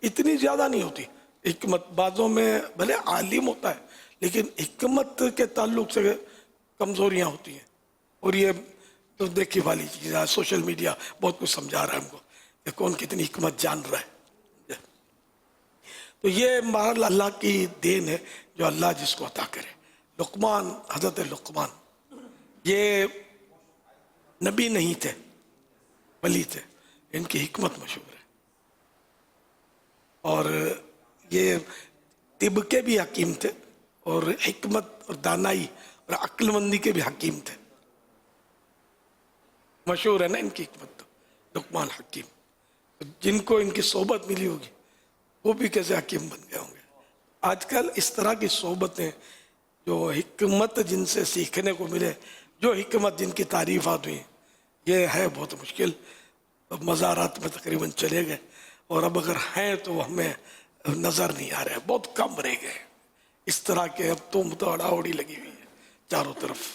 اتنی زیادہ نہیں ہوتی حکمت. بعضوں میں بھلے عالم ہوتا ہے لیکن حکمت کے تعلق سے کمزوریاں ہوتی ہیں. اور یہ تو دیکھی والی چیز ہے، سوشل میڈیا بہت کچھ سمجھا رہا ہے ہم کو کہ کون کتنی حکمت جان رہا ہے. تو یہ مہر اللہ کی دین ہے جو اللہ جس کو عطا کرے. لقمان، حضرت لقمان یہ نبی نہیں تھے، ولی تھے. ان کی حکمت مشہور ہے، اور یہ طب کے بھی حکیم تھے، اور حکمت اور دانائی اور عقل مندی کے بھی حکیم تھے. مشہور ہے نا ان کی حکمت. تو لقمان حکیم، جن کو ان کی صحبت ملی ہوگی وہ بھی کیسے حکیم بن گئے ہوں گے. آج کل اس طرح کی صحبتیں جو حکمت جن سے سیکھنے کو ملے، جو حکمت جن کی تعریفات ہوئی، یہ ہے بہت مشکل. اب مزارات میں تقریباً چلے گئے، اور اب اگر ہیں تو ہمیں نظر نہیں آ رہے، بہت کم رہ گئے اس طرح کے. اب تو متوڑا اوڑی لگی ہوئی ہے چاروں طرف.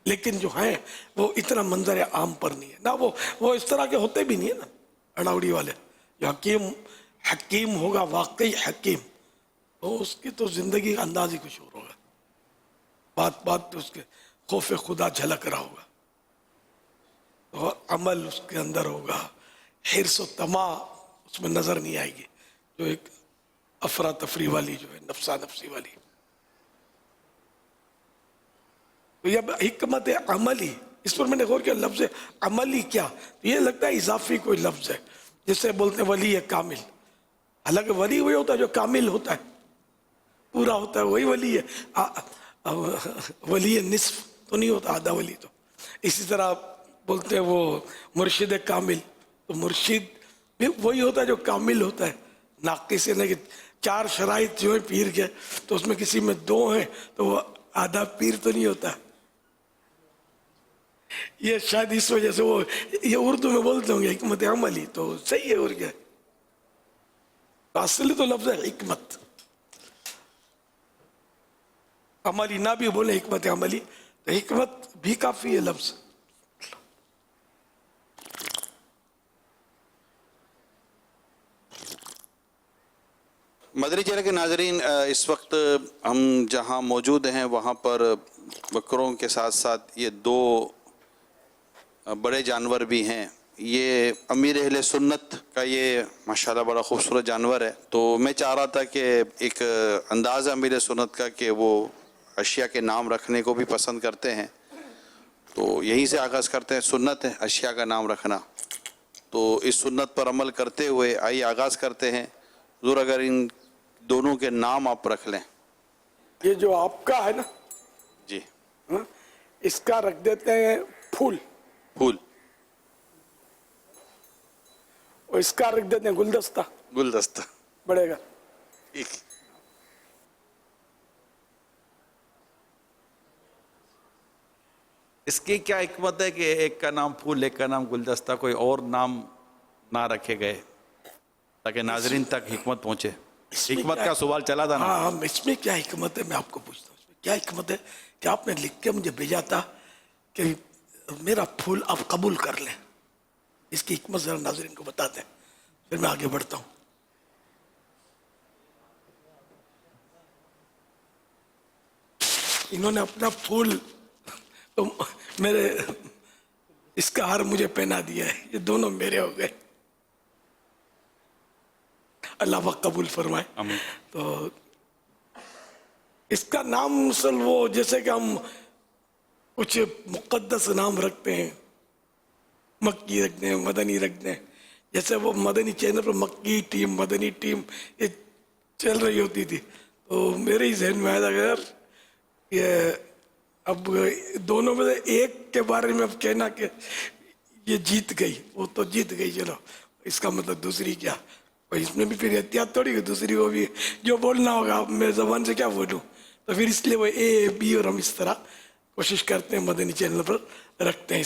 لیکن جو ہیں وہ اتنا منظر عام پر نہیں ہے نا, وہ اس طرح کے ہوتے بھی نہیں ہے نا اڑاوڑی والے. جو حکیم ہوگا واقعی حکیم, تو اس کی تو زندگی کا انداز ہی کچھ اور ہوگا, بات پہ اس کے خوف خدا جھلک رہا ہوگا, تو عمل اس کے اندر ہوگا, حرص و طمع اس میں نظر نہیں آئے گی, جو ایک افراتفری والی جو ہے نفسا نفسی والی. تو یہ حکمت عملی, اس پر میں نے غور کیا لفظ عملی کیا, تو یہ لگتا ہے اضافی کوئی لفظ ہے, جسے بولتے ہیں ولی کامل. حالانکہ ولی وہی ہوتا ہے جو کامل ہوتا ہے, پورا ہوتا ہے, وہی ولی ہے. ولی نصف تو نہیں ہوتا, آدھا ولی. تو اسی طرح بولتے ہیں وہ مرشد کامل, تو مرشد بھی وہی ہوتا ہے جو کامل ہوتا ہے, ناقص ہے کہ 4 شرائط جو ہیں پیر کے, تو اس میں کسی میں 2 ہیں تو وہ آدھا پیر تو نہیں ہوتا. یہ شاید اس وجہ سے وہ یہ اردو میں بولتے ہوں گے حکمت عملی, تو صحیح ہے. اور کیا اصلی تو لفظ ہے حکمت, عملی نہ بھی بولے حکمت عملی, تو حکمت بھی کافی ہے لفظ. مدنی چینل کے ناظرین, اس وقت ہم جہاں موجود ہیں وہاں پر بکروں کے ساتھ ساتھ یہ 2 بڑے جانور بھی ہیں. یہ امیر اہل سنت کا یہ ماشاءاللہ بڑا خوبصورت جانور ہے. تو میں چاہ رہا تھا کہ ایک انداز امیر سنت کا کہ وہ اشیاء کے نام رکھنے کو بھی پسند کرتے ہیں, تو یہیں سے آغاز کرتے ہیں. سنت ہے اشیاء کا نام رکھنا, تو اس سنت پر عمل کرتے ہوئے آئیے آغاز کرتے ہیں. حضور اگر ان دونوں کے نام آپ رکھ لیں. یہ جو آپ کا ہے نا جی, اس کا رکھ دیتے ہیں پھول, اور اس کا رکھ دیتے ہیں گلدستہ. بڑھے گا. اس کی کیا حکمت ہے کہ ایک کا نام پھول ایک کا نام گلدستہ, کوئی اور نام نہ رکھے گئے تاکہ ناظرین تک حکمت پہنچے؟ حکمت کا سوال چلا تھا نا. ہاں, اس میں کیا حکمت ہے میں آپ کو پوچھتا ہوں. اس میں کیا حکمت ہے کہ آپ نے لکھ کے مجھے بھیجا تھا کہ میرا پھول آپ قبول کر لیں. اس کی حکمت ذرا ناظرین کو بتاتے ہیں, پھر میں آگے بڑھتا ہوں. انہوں نے اپنا پھول تو میرے اس کا ہار مجھے پہنا دیا ہے, یہ دونوں میرے ہو گئے. اللہ وقت قبول فرمائے. تو اس کا نام اصل وہ جیسے کہ ہم کچھ مقدس نام رکھتے ہیں, مکی رکھتے ہیں, مدنی رکھتے ہیں. جیسے وہ مدنی چینل پر مکی ٹیم مدنی ٹیم یہ چل رہی ہوتی تھی, تو میرے ہی ذہن میں آیا تھا کہ اب دونوں میں سے ایک کے بارے میں اب کہنا کہ یہ جیت گئی, وہ تو جیت گئی, چلو اس کا مطلب دوسری کیا, اس میں بھی پھر احتیاط تھوڑی کہ دوسری کو بھی جو بولنا ہوگا میں زبان سے کیا بولوں. تو پھر اس لیے وہ اے بی اور ہم اس طرح کوشش کرتے ہیں مدنی چینل پر رکھتے ہیں.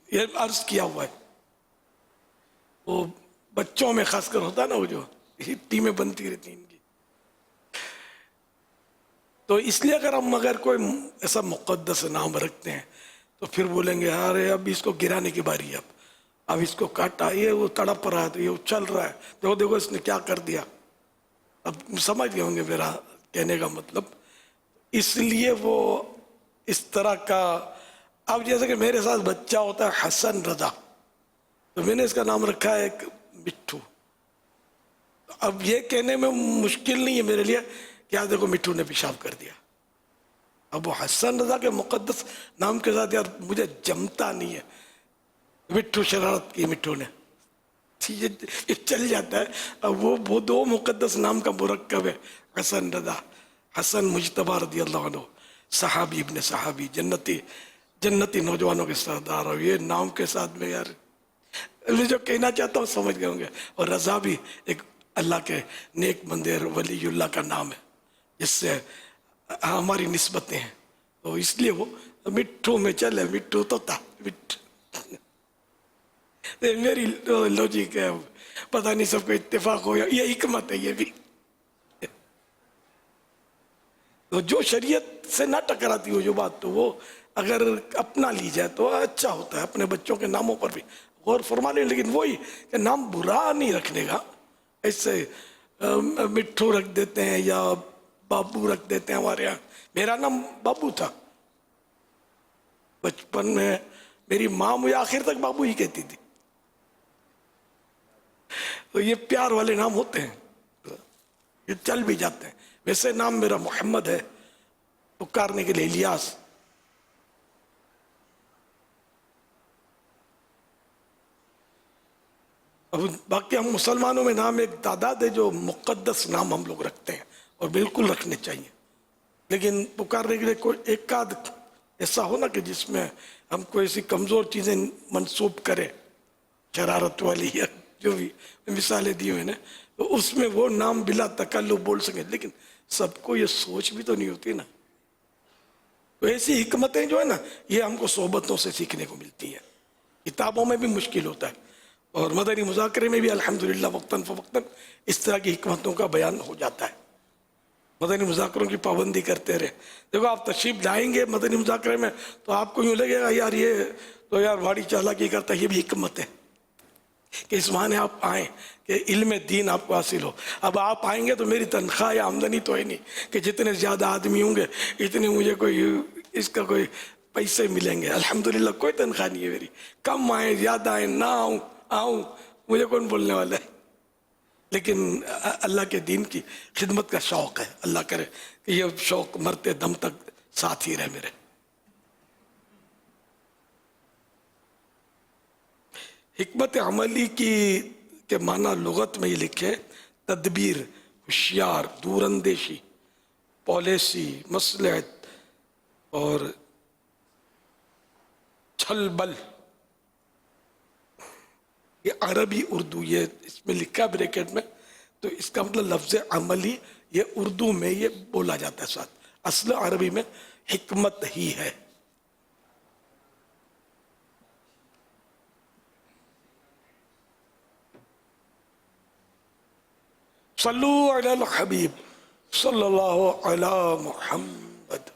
یہ عرض کیا ہوا ہے, وہ بچوں میں خاص کر ہوتا ہے نا, وہ جو ٹیمیں بنتی رہتی ہیں ان کی. تو اس لیے اگر کوئی ایسا مقدس نام رکھتے ہیں تو پھر بولیں گے ارے اب اس کو گرانے کی باری ہے, اب اس کو کاٹا, یہ وہ تڑپ رہا ہے تو یہ اچھل رہا ہے, دیکھو اس نے کیا کر دیا. اب سمجھ گئے ہوں گے میرا کہنے کا مطلب. اس لیے وہ اس طرح کا, اب جیسے کہ میرے ساتھ بچہ ہوتا ہے حسن رضا, تو میں نے اس کا نام رکھا ہے ایک مٹھو. اب یہ کہنے میں مشکل نہیں ہے میرے لیے کہ دیکھو مٹھو نے پیشاب کر دیا. اب وہ حسن رضا کے مقدس نام کے ساتھ یار مجھے جمتا نہیں ہے. مٹھو شرارت کی مٹھو نے, یہ چل جاتا ہے. اب وہ 2 مقدس نام کا مرکب ہے, حسن رضا. حسن مجتبی رضی اللہ عنہ, صحابی ابن صحابی, جنتی نوجوانوں کے سردار, اور یہ نام کے ساتھ میں یار میں جو کہنا چاہتا ہوں سمجھ گئے ہوں گے. اور رضا بھی ایک اللہ کے نیک بندے ولی اللہ کا نام ہے جس سے ہماری نسبتیں ہیں. تو اس لیے وہ مٹھو میں چلے, مٹھو تو تھا میری لوجک ہے, پتہ نہیں سب کو اتفاق ہو, یہ حکمت ہے. یہ بھی تو جو شریعت سے نہ ٹکراتی ہو جو بات تو وہ اگر اپنا لی جائے تو اچھا ہوتا ہے. اپنے بچوں کے ناموں پر بھی غور فرما لیں, لیکن وہی کہ نام برا نہیں رکھنے کا. ایسے مٹھو رکھ دیتے ہیں یا بابو رکھ دیتے ہیں. ہمارے یہاں میرا نام بابو تھا بچپن میں, میری ماں مجھے آخر تک بابو ہی کہتی تھی. تو یہ پیار والے نام ہوتے ہیں, یہ چل بھی جاتے ہیں. ویسے نام میرا محمد ہے, پکارنے کے لیے الیاس. اب باقی ہم مسلمانوں میں نام ایک تعداد ہے جو مقدس نام ہم لوگ رکھتے ہیں اور بالکل رکھنے چاہیے, لیکن پکارنے کے لیے کوئی ایک آدھ ایسا ہو نا کہ جس میں ہم کو ایسی کمزور چیزیں منسوب کرے, شرارت والی یا جو بھی مثالیں دی ہوئے نا, تو اس میں وہ نام بلا تکلف بول سکیں. لیکن سب کو یہ سوچ بھی تو نہیں ہوتی نا. تو ایسی حکمتیں جو ہے نا یہ ہم کو صحبتوں سے سیکھنے کو ملتی ہیں. کتابوں میں بھی مشکل ہوتا ہے اور مدنی مذاکرے میں بھی الحمدللہ وقتاً فوقتاً اس طرح کی حکمتوں کا بیان ہو جاتا ہے. مدنی مذاکروں کی پابندی کرتے رہے. دیکھو آپ تشریف لائیں گے مدنی مذاکرے میں تو آپ کو یوں لگے گا یار یہ تو یار بھاڑی چالاکی کرتا ہے. یہ بھی حکمت ہے کہ اس بہانے آپ آئیں کہ علم دین آپ کو حاصل ہو. اب آپ آئیں گے تو میری تنخواہ یا آمدنی تو ہے نہیں کہ جتنے زیادہ آدمی ہوں گے اتنے مجھے کوئی اس کا کوئی پیسے ملیں گے. الحمدللہ کوئی تنخواہ نہیں ہے میری. کم آئیں زیادہ آئیں نہ آؤں مجھے کون بولنے والا ہے. لیکن اللہ کے دین کی خدمت کا شوق ہے. اللہ کرے کہ یہ شوق مرتے دم تک ساتھ ہی رہے میرے. حکمت عملی کی کے معنی لغت میں یہ لکھے تدبیر, ہوشیار, دور اندیشی, پالیسی, مصلحت اور چھل بل. یہ عربی اردو یہ اس میں لکھا بریکٹ میں, تو اس کا مطلب لفظ عملی یہ اردو میں یہ بولا جاتا ہے ساتھ. اصل عربی میں حکمت ہی ہے. صلو علی الحبیب صلی اللہ علی محمد.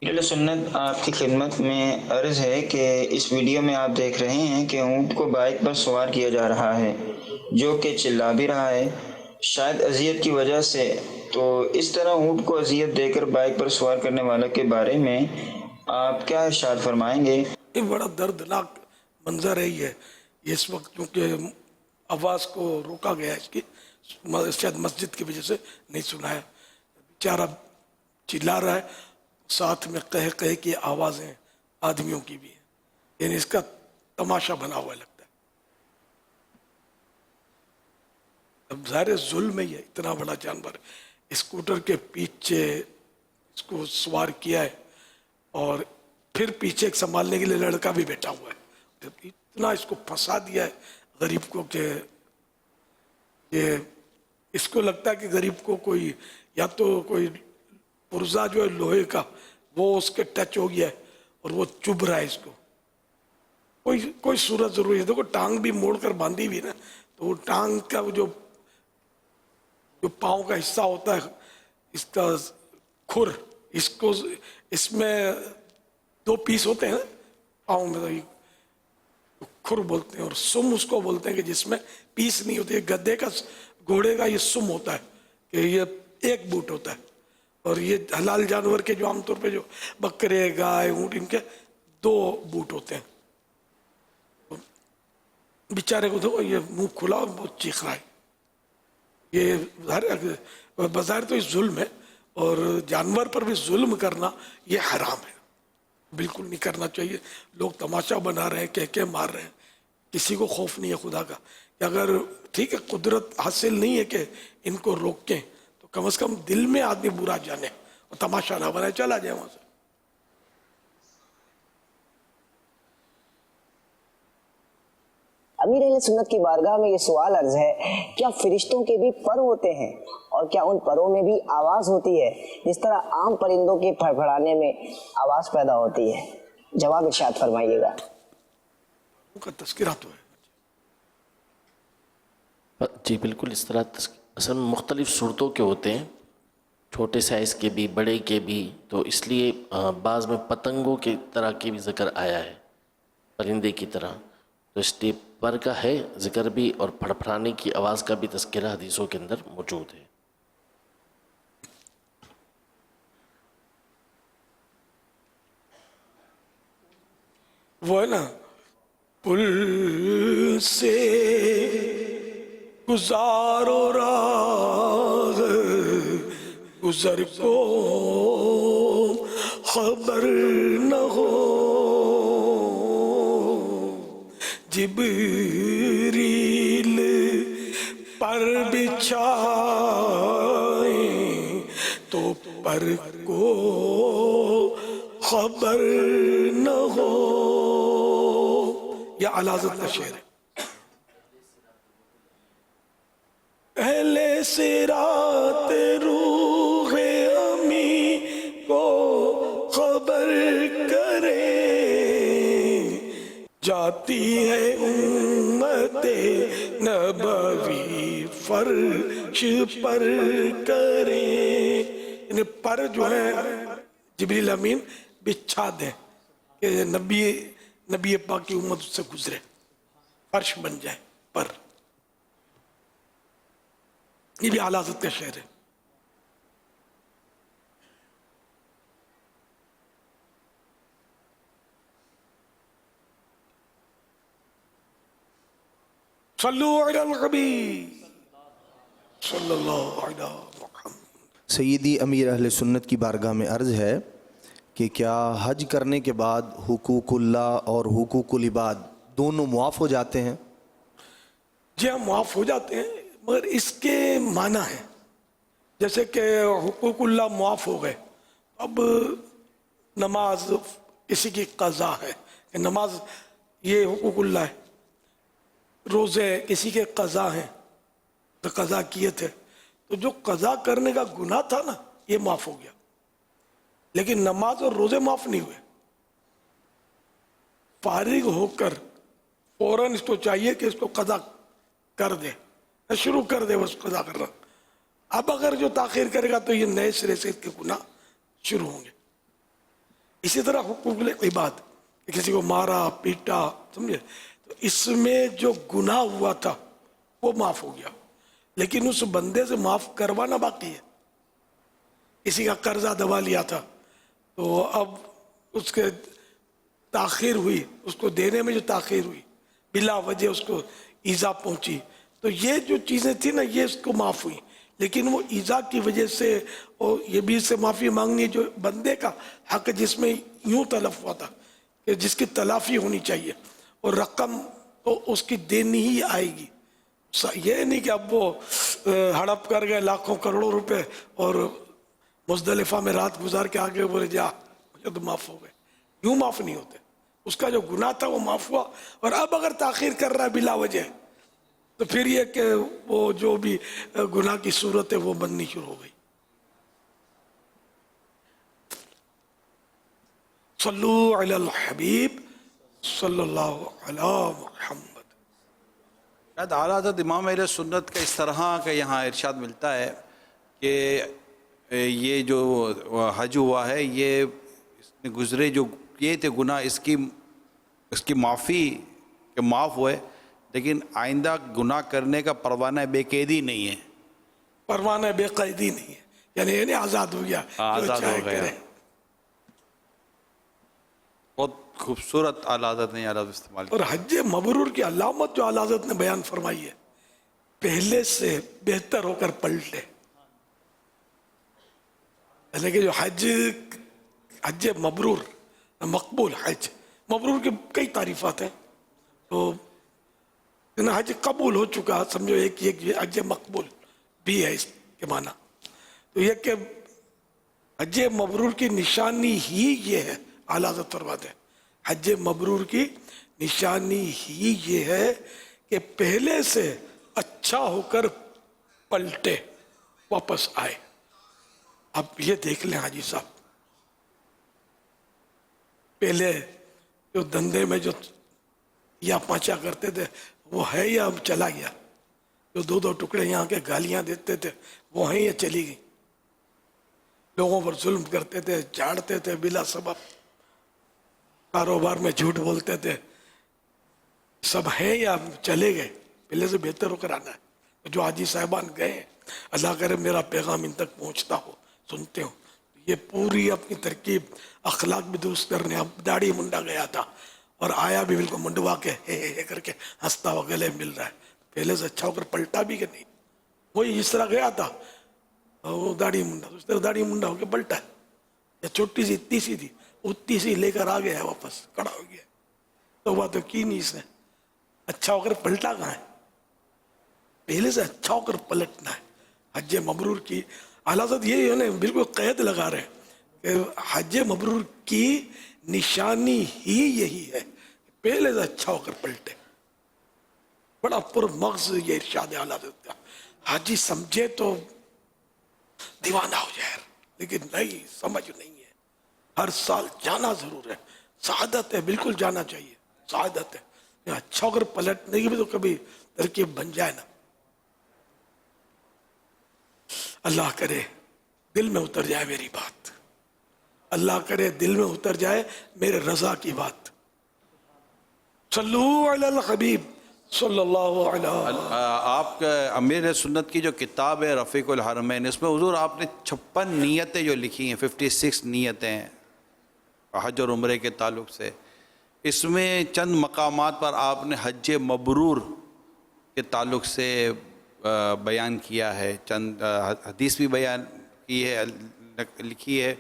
اہل سنت آپ کی خدمت میں عرض ہے کہ اس ویڈیو میں آپ دیکھ رہے ہیں کہ اونٹ کو بائک پر سوار کیا جا رہا ہے جو کہ چلا بھی رہا ہے شاید اذیت کی وجہ سے. تو اس طرح اونٹ کو اذیت دے کر بائک پر سوار کرنے والے کے بارے میں آپ کیا ارشاد فرمائیں گے؟ یہ بڑا دردناک منظر ہے. یہ اس وقت کیونکہ آواز کو روکا گیا ہے, اس کی شاید مسجد کی وجہ سے نہیں سنا ہے. بیچارہ چلا رہا ہے, ساتھ میں کہہ کی آوازیں آدمیوں کی بھی ہیں. یعنی اس کا تماشا بنا ہوا لگتا ہے. اب ظاہر ظلم ہے, یہ اتنا بڑا جانور اسکوٹر کے پیچھے اس کو سوار کیا ہے اور پھر پیچھے سنبھالنے کے لیے لڑکا بھی بیٹھا ہوا ہے. اتنا اس کو پھنسا دیا ہے غریب کو کہ یہ اس کو لگتا ہے کہ غریب کو کوئی یا تو کوئی پرزا جو ہے لوہے کا وہ اس کے ٹچ ہو گیا ہے اور وہ چبھ رہا ہے اس کو. کوئی صورت ضروری ہے. دیکھو ٹانگ بھی موڑ کر باندھی بھی نا, تو وہ ٹانگ کا جو پاؤں کا حصہ ہوتا ہے اس کا کھر, اس میں 2 پیس ہوتے ہیں پاؤں میں, کھر بولتے ہیں, اور سم اس کو بولتے ہیں کہ جس میں پیس نہیں ہوتے. گدے کا گھوڑے کا یہ سم ہوتا ہے کہ یہ ایک بوٹ ہوتا ہے, اور یہ حلال جانور کے جو عام طور پہ جو بکرے گائے اونٹ ان کے 2 بوٹ ہوتے ہیں. بیچارے کو دیکھو یہ منہ کھلا اور بہت چیخ رہا ہے. یہ بظاہر تو یہ ظلم ہے, اور جانور پر بھی ظلم کرنا یہ حرام ہے, بالکل نہیں کرنا چاہیے. لوگ تماشا بنا رہے ہیں, کہہ مار رہے ہیں. کسی کو خوف نہیں ہے خدا کا کہ اگر ٹھیک ہے قدرت حاصل نہیں ہے کہ ان کو روکیں, تو کم از کم دل میں آدمی برا جانے اور تماشا نہ بنائے, چلا جائے وہاں سے. امیر اہل سنت کی بارگاہ میں یہ سوال عرض ہے, کیا فرشتوں کے بھی پر ہوتے ہیں اور کیا ان پروں میں بھی آواز ہوتی ہے جس طرح عام پرندوں کے پھڑپھڑانے میں آواز پیدا ہوتی ہے؟ جواب ارشاد فرمائیے گا. ان کا تذکرہ تو ہے. جی بالکل اس طرح اصل میں مختلف صورتوں کے ہوتے ہیں. چھوٹے سائز کے بھی بڑے کے بھی، تو اس لیے بعض میں پتنگوں کی طرح کی بھی ذکر آیا ہے، پرندے کی طرح، تو اس لیے پر کا ہے ذکر بھی، اور پھڑپھڑانے کی آواز کا بھی تذکرہ حدیثوں کے اندر موجود ہے۔ وہ ہے نا، پل سے گزارو راہ گزر کو خبر نہ ہو، جبریل پر بچھائیں تو پر کو خبر نہ ہو۔ یہ اعلی حضرت کا شعر ہے۔ اہل صراط روح امی کو خبر کرے، جاتی ہے امت نبوی فرش پر کرے، یعنی پر جو ہے جبریل امین بچھا دیں کہ نبی پاک کی امت اس سے گزرے، فرش بن جائے پر۔ یہ بھی اعلی حضرت کا شعر ہے۔ صلو علی الحبیب صلی اللہ علیہ وسلم۔ سیدی امیر اہل سنت کی بارگاہ میں عرض ہے کہ کیا حج کرنے کے بعد حقوق اللہ اور حقوق العباد دونوں معاف ہو جاتے ہیں؟ جی ہاں، معاف ہو جاتے ہیں، مگر اس کے معنی ہے جیسے کہ حقوق اللہ معاف ہو گئے، اب نماز کسی کی قضا ہے کہ نماز یہ حقوق اللہ ہے، روزے کسی کے قضا ہیں تو قضا کیے تھے، تو جو قضا کرنے کا گناہ تھا نا یہ معاف ہو گیا، لیکن نماز اور روزے معاف نہیں ہوئے۔ فارغ ہو کر فوراً اس کو چاہیے کہ اس کو قضا کر دے، شروع کر دے بس قضا کرنا۔ اب اگر جو تاخیر کرے گا تو یہ نئے سرے سے اس کے گناہ شروع ہوں گے۔ اسی طرح حقوق العباد، کسی کو مارا پیٹا، سمجھے، تو اس میں جو گناہ ہوا تھا وہ معاف ہو گیا، لیکن اس بندے سے معاف کروانا باقی ہے۔ کسی کا قرضہ دبا لیا تھا تو اب اس کے تاخیر ہوئی، اس کو دینے میں جو تاخیر ہوئی، بلا وجہ اس کو ایذا پہنچی، تو یہ جو چیزیں تھیں نا یہ اس کو معاف ہوئی، لیکن وہ ایذا کی وجہ سے اور یہ بھی اس سے معافی مانگنی جو بندے کا حق جس میں یوں تلف ہوا تھا کہ جس کی تلافی ہونی چاہیے، اور رقم تو اس کی دینی ہی آئے گی۔ یہ نہیں کہ اب وہ ہڑپ کر گئے لاکھوں کروڑوں روپے اور مزدلفہ میں رات گزار کے آگے بولے جا مجھے تو معاف ہو گئے، یوں معاف نہیں ہوتے۔ اس کا جو گناہ تھا وہ معاف ہوا، اور اب اگر تاخیر کر رہا ہے بلا وجہ تو پھر یہ کہ وہ جو بھی گناہ کی صورت ہے وہ بننی شروع ہو گئی۔ صلو علی الحبیب صلی اللہ علی محمد۔ شاید اعلیٰ حضرت امام اہل سنت کا اس طرح کا یہاں ارشاد ملتا ہے کہ یہ جو حج ہوا ہے یہ اس میں گزرے جو کیے تھے گناہ اس کی معافی کہ معاف ہوئے، لیکن آئندہ گناہ کرنے کا پروانہ بے قیدی نہیں ہے، پروانہ بے قیدی نہیں ہے، یعنی یہ نہیں آزاد ہو گیا، آزاد ہو گیا۔ بہت خوبصورت اعلیٰ حضرت نے یہ لفظ استعمال کیا۔ اور حج مبرور کی علامت جو اعلیٰ حضرت نے بیان فرمائی ہے، پہلے سے بہتر ہو کر پلٹ لے، یعنی کہ جو حج مبرور، مقبول حج مبرور کی کئی تعریفات ہیں، تو حج قبول ہو چکا سمجھو ایک حج مقبول بھی ہے اس کے معنی۔ تو یہ کہ حج مبرور کی نشانی ہی یہ ہے، اعلیٰ حضرت فرماتے ہیں حج مبرور کی نشانی ہی یہ ہے کہ پہلے سے اچھا ہو کر پلٹے، واپس آئے۔ اب یہ دیکھ لیں حاجی صاحب، پہلے جو دندے میں جو یا پانچا کرتے تھے وہ ہے یا اب چلا گیا؟ جو دو ٹکڑے یہاں کے گالیاں دیتے تھے وہ ہیں یا چلی گئی؟ लोगों पर जुल्म करते थे, झाड़ते थे बिला सबब, कारोबार में झूठ बोलते थे, सब हैं या चले गए? पहले से बेहतर होकर आना है। जो हाजी साहबान गए, अल्लाह करे मेरा पैगाम इन तक पहुंचता हो, सुनते हो। ये पूरी अपनी तरकीब अखलाक भी दुरुस्त करने, अब दाढ़ी मुंडा गया था और आया भी बिल्कुल मुंडवा के हे करके हंसता हुआ गले मिल रहा है। पहले से अच्छा होकर पलटा भी कि नहीं? वही इस तरह गया था, वो दाढ़ी मुंडा, उस तरह दाढ़ी मुंडा होकर पलटा है। या छोटी सी इतनी सी थी, उतनी सी लेकर आ गया वापस, खड़ा हो गया। तो बात तो की नहीं इसने, अच्छा होकर पलटा कहाँ है? पहले से अच्छा होकर पलटना है। हज मबरूर की हालात ये है ना, बिल्कुल कैद लगा रहे हैं कि हज मबरूर की निशानी ही यही है, पहले से अच्छा होकर पलटे। बड़ा पुरमग़्ज़ ये इरशाद आला देता, हाजी समझे तो दीवाना हो जाए, लेकिन नहीं, समझ नहीं है। हर साल जाना जरूर है, सआदत है, बिल्कुल जाना चाहिए, सआदत है। अच्छा होकर पलटने की भी तो कभी तरकीब बन जाए ना। अल्लाह करे दिल में उतर जाए मेरी बात, अल्लाह करे दिल में उतर जाए मेरे रजा की बात। सल्लू अलल हबीब सल्लल्लाहु अलैहि। आप अमीर सुन्नत की जो किताब है रफ़ीकुल हरमैन, इसमें हुज़ूर आपने 56 नीयतें जो लिखी हैं, 56 नीयतें हज और उम्रे के ताल्लुक से, इसमें चंद मकामात पर आपने हज मबरूर के ताल्लुक से बयान किया है, चंद हदीस भी बयान की है, लिखी है,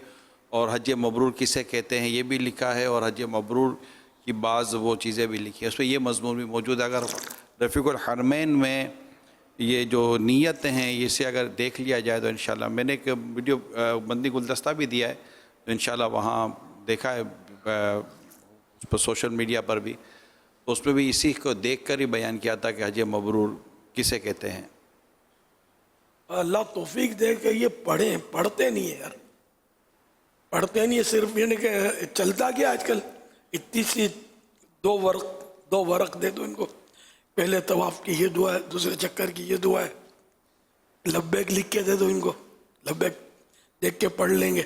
और हज मबरूर किसे कहते हैं ये भी लिखा है, और हज मबरूर की बाज़ वो चीज़ें भी लिखी है, उसमें ये मज़मून भी मौजूद है। अगर रफ़ीकुल हरमैन में ये जो नीयतें हैं इसे अगर देख लिया जाए तो इंशाल्लाह, मैंने एक वीडियो बंदी गुलदस्ता भी दिया है, तो इंशाल्लाह वहाँ देखा है उस पर सोशल मीडिया पर भी, तो उसमें भी इसी को देख कर ही बयान किया था कि हज मबरूर किसे कहते हैं। अल्लाह तौफीक दे के ये पढ़ते नहीं है यार, पढ़ते नहीं है। सिर्फ ये नहीं कि चलता क्या आजकल, इतनी सी दो वर्क दे दो इनको, पहले तवाफ की ये दुआ है, दूसरे चक्कर की ये दुआ है, लब्बैक लिख के दे दो इनको, लब्बैक देख के पढ़ लेंगे।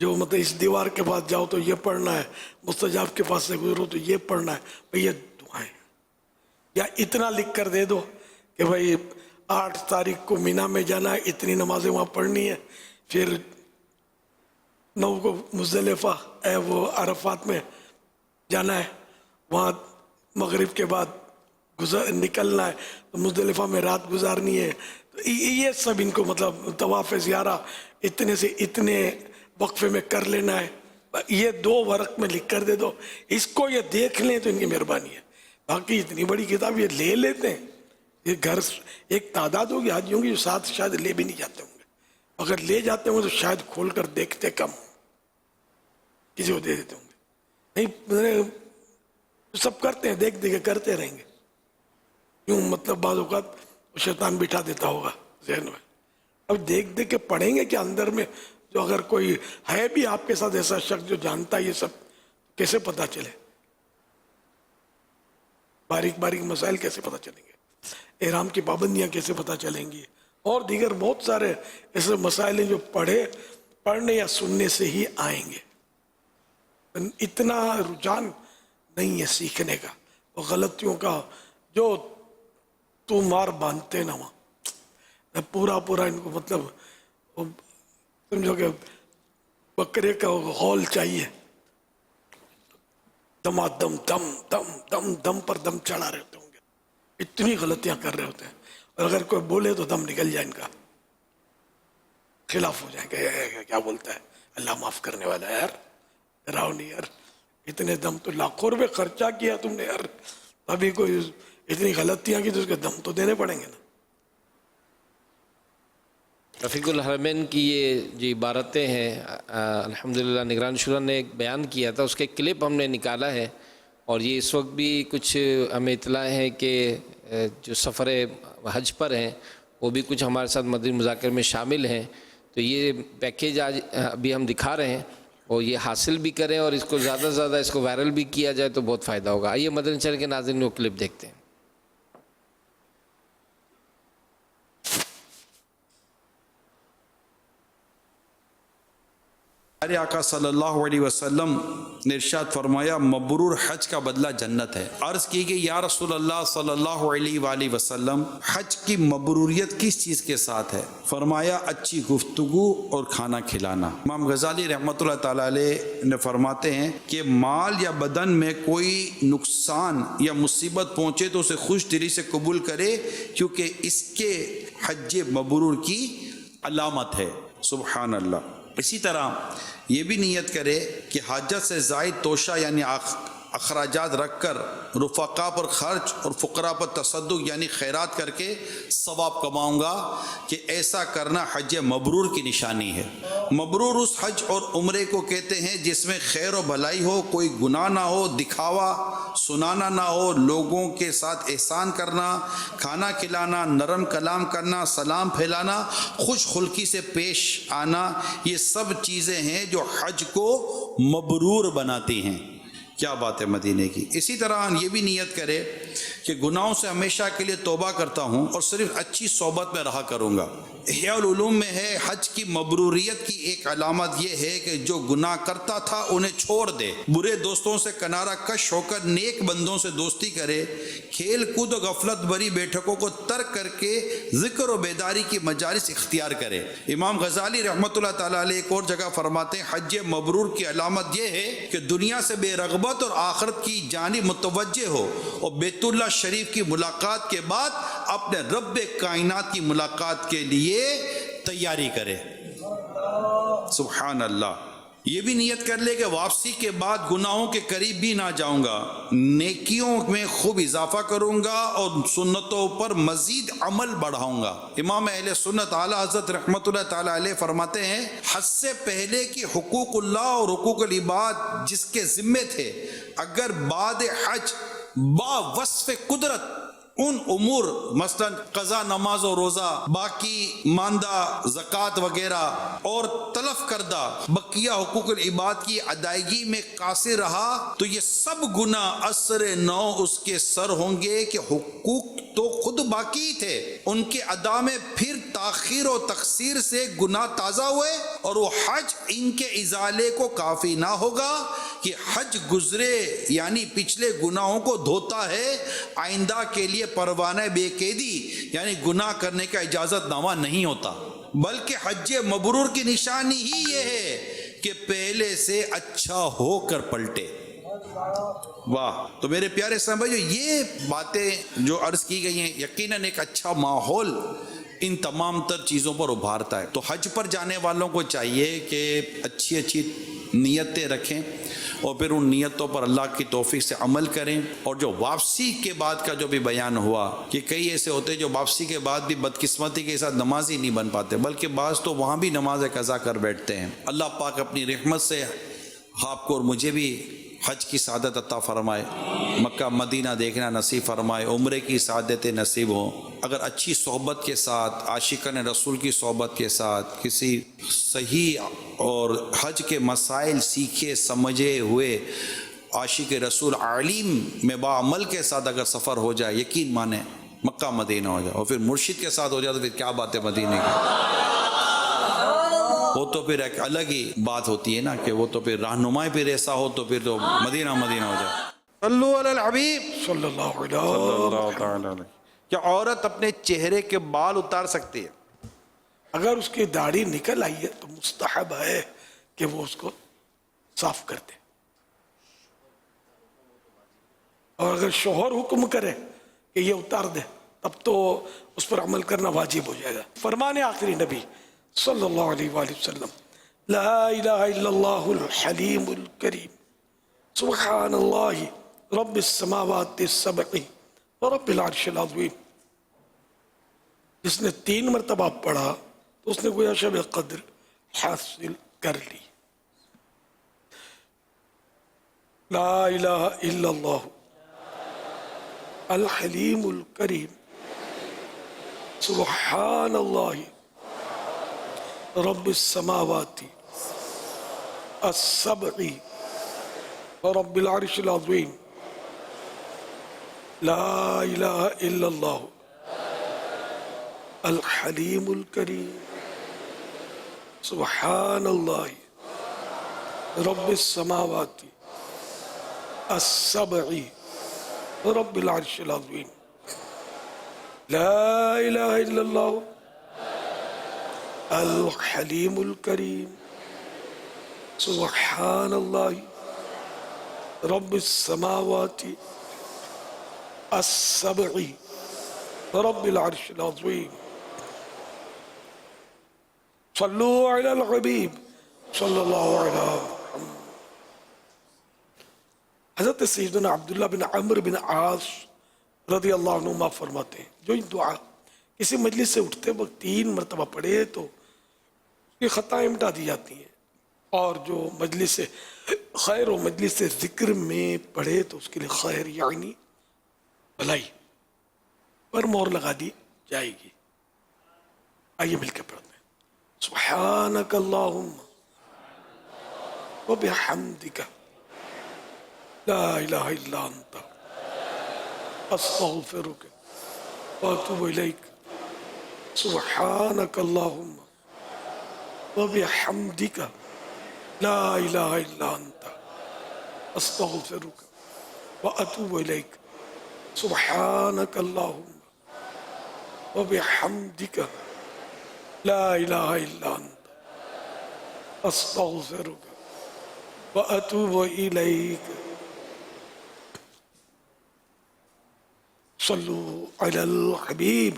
जो मतलब इस दीवार के पास जाओ तो ये पढ़ना है, मुस्तजाब के पास से गुजरो तो ये पढ़ना है, भाई ये दुआएं। या इतना लिख कर दे दो कि भाई 8 तारीख को मीना में जाना है, इतनी नमाजें वहाँ पढ़नी है, फिर 9 को मुज़दलिफ़ा वो अरफात में जाना है, वहाँ मगरिब के बाद निकलना है, तो मुज़दलिफ़ा में रात गुजारनी है। तो ये सब इनको मतलब तवाफ़ ज़ियारा इतने से इतने वक्फे में कर लेना है, ये 2 वर्क में लिख कर दे दो, इसको ये देख लें तो इनकी मेहरबानी है। बाकी इतनी बड़ी किताब ये ले लेते हैं, ये घर एक तादाद होगी हाजियों की जो साथ शायद ले भी नहीं जाते होंगे, अगर ले जाते होंगे तो शायद खोल कर देखते कम, किसी को दे देते होंगे। नहीं तो सब करते हैं, देख देख करते रहेंगे, यूँ मतलब बाज़ औक़ात शैतान बिठा देता होगा ज़हन में। अब देख देख के पढ़ेंगे कि अंदर में जो अगर कोई है भी आपके साथ ऐसा शख्स जो जानता है ये सब, कैसे पता चले? बारीक बारीक मसाइल कैसे पता चलेंगे? एहराम की पाबंदियां कैसे पता चलेंगी? और दीगर बहुत सारे ऐसे मसाइल हैं जो पढ़ने या सुनने से ही आएंगे। इतना रुझान नहीं है सीखने का, और गलतियों का जो तू मार बांधते ना वहाँ पूरा इनको मतलब समझो कि बकरे का हॉल चाहिए, दमादम दम दम दम दम पर दम चढ़ा रहे होते होंगे, इतनी गलतियां कर रहे होते हैं, और अगर कोई बोले तो दम निकल जाए, इनका खिलाफ हो जाएंगे। क्या बोलता है, अल्लाह माफ करने वाला है यार, डराओ नहीं यार, इतने दम तो लाखों रुपए खर्चा किया तुमने यार, अभी कोई इतनी गलतियां की तो उसके दम तो देने पड़ेंगे ना। रफ़ीकुल हरमैन की ये जो इबारतें हैं अल्हम्दुलिल्लाह निगरान शुरा ने एक बयान किया था, उसके क्लिप हमने निकाला है, और ये इस वक्त भी कुछ हमें इतला है कि जो सफ़र हज पर हैं वो भी कुछ हमारे साथ मदनी मुज़ाकिर में शामिल हैं। तो ये पैकेज आज अभी हम दिखा रहे हैं, और ये हासिल भी करें और इसको ज़्यादा से ज़्यादा इसको वायरल भी किया जाए तो बहुत फ़ायदा होगा। आइए मदनी चैनल के नाज़रीन वो क्लिप देखते हैं। हमारे आका सल्लल्लाहु अलैहि वसल्लम ने इरशाद फरमाया मबरूर हज का बदला जन्नत है। अर्ज़ की गई या रसूल अल्लाह सल्लल्लाहु अलैहि वसल्लम हज की मबरूरियत किस चीज़ के साथ है? फरमाया अच्छी गुफ्तगू और खाना खिलाना। इमाम गज़ाली रहमतुल्लाह ताला अलैह ने फरमाते हैं कि माल या बदन में कोई नुकसान या मुसीबत पहुँचे तो उसे खुश दिली से कबूल करे, क्योंकि इसके हज मबरूर की अलामत है। सुबहान अल्लाह। इसी तरह ये भी नियत करे कि हाजत से ज़ायद तोशा यानी अखराजात रख कर रुफ़क़ा पर खर्च और फ़ुक़रा पर तसद्दुक़ यानी खैरात करके सवाब कमाऊँगा, कि ऐसा करना हज मबरूर की निशानी है। मबरूर उस हज और उम्रे को कहते हैं जिसमें खैर और भलाई हो, कोई गुनाह ना हो, दिखावा सुनाना ना हो, लोगों के साथ एहसान करना, खाना खिलाना, नरम कलाम करना, सलाम फैलाना, खुश खुल्की से पेश आना, ये सब चीज़ें हैं जो हज को मबरूर बनाती हैं। क्या बात है मदीने की। इसी तरह ये भी नियत करे कि गुनाहों से हमेशा के लिए तौबा करता हूँ और सिर्फ अच्छी सोबत में रहा करूँगा। इह्याउल उलूम में है हज की मबरूरियत की एक अलामत यह है कि जो गुनाह करता था उन्हें छोड़ दे, बुरे दोस्तों से किनारा कश होकर नेक बंदों से दोस्ती करे, खेल कूद और गफलत भरी बैठकों को तर्क करके जिक्र और बेदारी की मजालिस इख्तियार करे। इमाम गज़ाली रहमतुल्लाह ताला अलैह एक और जगह फरमाते हैं हज मबरूर की अलामत यह है कि दुनिया से बेरग़बत और आखिरत की जानिब मुतवज्जे हो और बैतुल्लाह शरीफ की मुलाकात के बाद अपने रब कायनात की मुलाकात के लिए तैयारी करे। सुभान अल्लाह। ये भी नियत कर ले कि वापसी के बाद गुनाहों के करीब भी ना जाऊंगा, नेकियों में खूब इजाफा करूंगा और सुन्नतों पर मजीद अमल बढ़ाऊंगा। इमाम अहले सुन्नत आला हज़रत रहमतुल्लाह ताला अलैह फरमाते हैं हज से पहले की हुकूकुल्लाह और हुकूकुल इबाद जिसके जिम्मे थे, अगर बाद हज बावस्फ़ कुदरत उन उमूर मसलन कज़ा नमाज और रोज़ा, बाकी मानदा ज़कात वगैरह और तलफ करदा बकिया हुकूकुल इबाद की अदायगी में कासिर रहा तो ये सब गुनाह असर नौ उसके सर होंगे कि हुकूक तो खुद बाकी थे, उनके अदा में फिर ताखीर और तकसीर से गुनाह ताज़ा हुए और वो हज इनके इजाले को काफ़ी ना होगा कि हज गुजरे यानी पिछले गुनाहों को धोता है, आइंदा के लिए परवाना बेकैदी यानी गुनाह करने का इजाजत नामा नहीं होता, बल्कि हज मबरूर की निशानी ही ये है कि पहले से अच्छा होकर पलटे। वाह। तो मेरे प्यारे समझो ये बातें जो अर्ज की गई हैं यकीनन एक अच्छा माहौल इन तमाम तर चीज़ों पर उभारता है। तो हज पर जाने वालों को चाहिए कि अच्छी अच्छी नीयतें रखें और फिर उन नीयतों पर अल्लाह की तौफीक से अमल करें। और जो वापसी के बाद का जो भी बयान हुआ कि कई ऐसे होते हैं जो वापसी के बाद भी बदकिस्मती के साथ नमाज ही नहीं बन पाते, बल्कि बाज़ तो वहाँ भी नमाज कज़ा कर बैठते हैं। अल्लाह पाक अपनी रहमत से आपको और मुझे भी हज की सादत अता फ़रमाए, मक्का मदीना देखना नसीब फ़रमाए, उम्रे की सादतें नसीब हों। अगर अच्छी सोहबत के साथ, आशिकान रसूल की सोहबत के साथ किसी सही और हज के मसाइल सीखे समझे हुए आशिक रसूल आलिम में बाअमल के साथ अगर सफ़र हो जाए, यकीन माने मक्का मदीना हो जाए और फिर मुर्शिद के साथ हो जाए तो फिर क्या बात है मदीने की। वो तो फिर एक अलग ही बात होती है ना कि वो तो फिर रहनुमाई फिर ऐसा हो तो फिर तो मदीना मदीना हो जाए। सल्लल्लाहु अलल हबीब सल्लल्लाहु अलैहि। क्या औरत अपने चेहरे के बाल उतार सकती है? अगर उसकी दाढ़ी निकल आई है तो मुस्तहब है कि वो उसको साफ कर दे, और अगर शोहर हुक्म करे कि ये उतार दे तब तो उस पर अमल करना वाजिब हो जाएगा। फरमाने आखिरी नबी सल्लल्लाहु अलैहि वसल्लम ला इलाहा इल्लल्लाहुल हलीमुल करीम सुब्हानल्लाहि रब्बिस समावाति सबई व रब्बिल अर्शिल अज़ीम। जिसने 3 मरतबा पढ़ा तो उसने गोया शब कद्र हासिल कर ली। ला इलाहा इल्लल्लाहु अल हलीमुल करीम सुब्हानल्लाहि रब्बिस समावाति अस्सबई व रब्बिल अर्शिल अज़ीम। ला इलाहा इल्लल्लाहु अल हलीमुल करीम सुब्हानल्लाहि رب السماوات السبع رب العرش العظیم لا الہ الا اللہ الحلیم الکریم سبحان اللہ رب السماوات السبع رب العرش العظیم صلو علی الحبیب صلی اللہ علیہ وسلم. حضرت سیدنا عبداللہ بن عمرو بن عاص رضی اللہ عنہما فرماتے ہیں جو دعا کسی مجلس سے اٹھتے وقت 3 مرتبہ پڑھے تو اس کی خطائیں مٹا دی جاتی ہیں، اور جو مجلس سے خیر و مجلس سے ذکر میں پڑھے تو اس کے لیے خیر یعنی بھلائی پر مہر لگا دی جائے گی. آئیے مل کے پڑھتے ہیں. سبحانک اللہم وبحمدک لا الہ الا انت استغفرک واتوب الیک. سبحانک اللہم وبحمدک لا الہ الا انت استغفرک واتوب الیک. سبحانک اللہم وبحمدک لا الہ الا انت استغفرک واتوب الیک. صلو علی الحبیب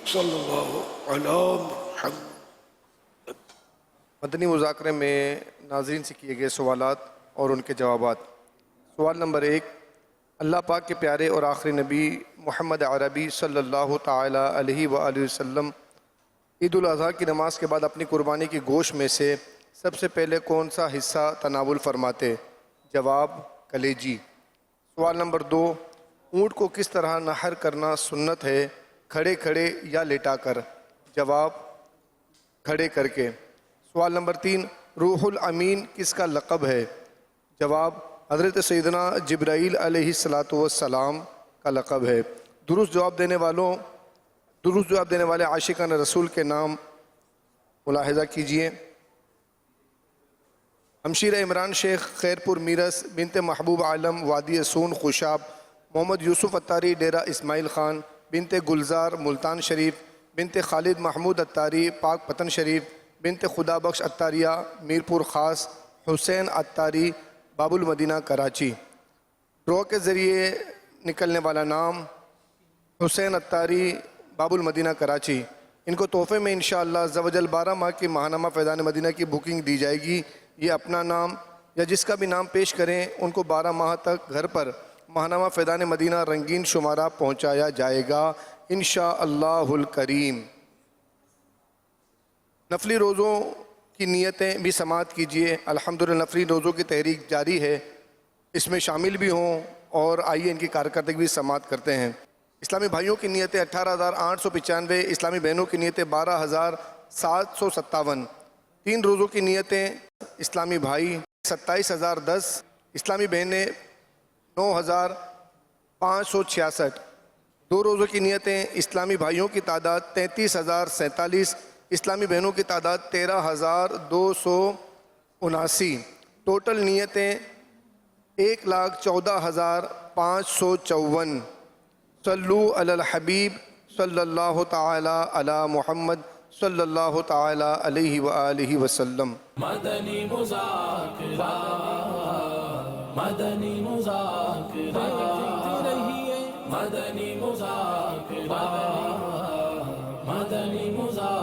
صلی اللہ علی محمد. مدنی مذاکرے میں ناظرین سے کیے گئے سوالات اور ان کے جوابات. سوال نمبر 1، اللہ پاک کے پیارے اور آخری نبی محمد عربی صلی اللہ تعالی علیہ وآلہ وسلم عید الاضحیٰ کی نماز کے بعد اپنی قربانی کی گوشت میں سے سب سے پہلے کون سا حصہ تناول فرماتے؟ جواب کلیجی. سوال نمبر 2، اونٹ کو کس طرح نحر کرنا سنت ہے، کھڑے کھڑے یا لیٹا کر؟ جواب کھڑے کر کے. سوال نمبر 3، روح الامین کس کا لقب ہے؟ جواب حضرت سیدنا جبرائیل علیہ السلام کا لقب ہے. درست جواب دینے والے عاشقان رسول کے نام ملاحظہ کیجئے. ہمشیرہ عمران شیخ خیرپور میرس بنت محبوب عالم وادی سون خوشاب. محمد یوسف اتاری ڈیرہ اسماعیل خان بنت گلزار ملتان شریف. بنت خالد محمود اتاری پاک پتن شریف. بنت خدا بخش اتاریہ میرپور خاص. حسین اتاری باب المدینہ کراچی. ڈرا کے ذریعے نکلنے والا نام حسین اتاری باب المدینہ کراچی. ان کو تحفے میں انشاءاللہ عز و جل 12 ماہ کی ماہنامہ فیضان مدینہ کی بکنگ دی جائے گی. یہ اپنا نام یا جس کا بھی نام پیش کریں ان کو 12 ماہ تک گھر پر ماہنامہ فیضان مدینہ رنگین شمارہ پہنچایا جائے گا انشاءاللہ الکریم. نفلی روزوں کی نیتیں بھی سماعت کیجیے. الحمدللہ نفلی روزوں کی تحریک جاری ہے، اس میں شامل بھی ہوں اور آئیے ان کی کارکردگی بھی سماعت کرتے ہیں. اسلامی بھائیوں کی نیتیں 18,895، اسلامی بہنوں کی نیتیں 12,757. 3 روزوں کی نیتیں اسلامی بھائی 27,010، اسلامی بہنیں 9,566. 2 روزوں کی نیتیں اسلامی بھائیوں کی تعداد 33,047، اسلامی بہنوں کی تعداد 13,279. ٹوٹل نیتیں 1,14,554. صلو علی الحبیب صلی اللہ تعالی علی محمد صلی اللہ تعالی علیہ وآلہ وسلم. مدنی مذاکرہ مدنی مذاکرہ مدنی مذاکرہ مدنی مذاکرہ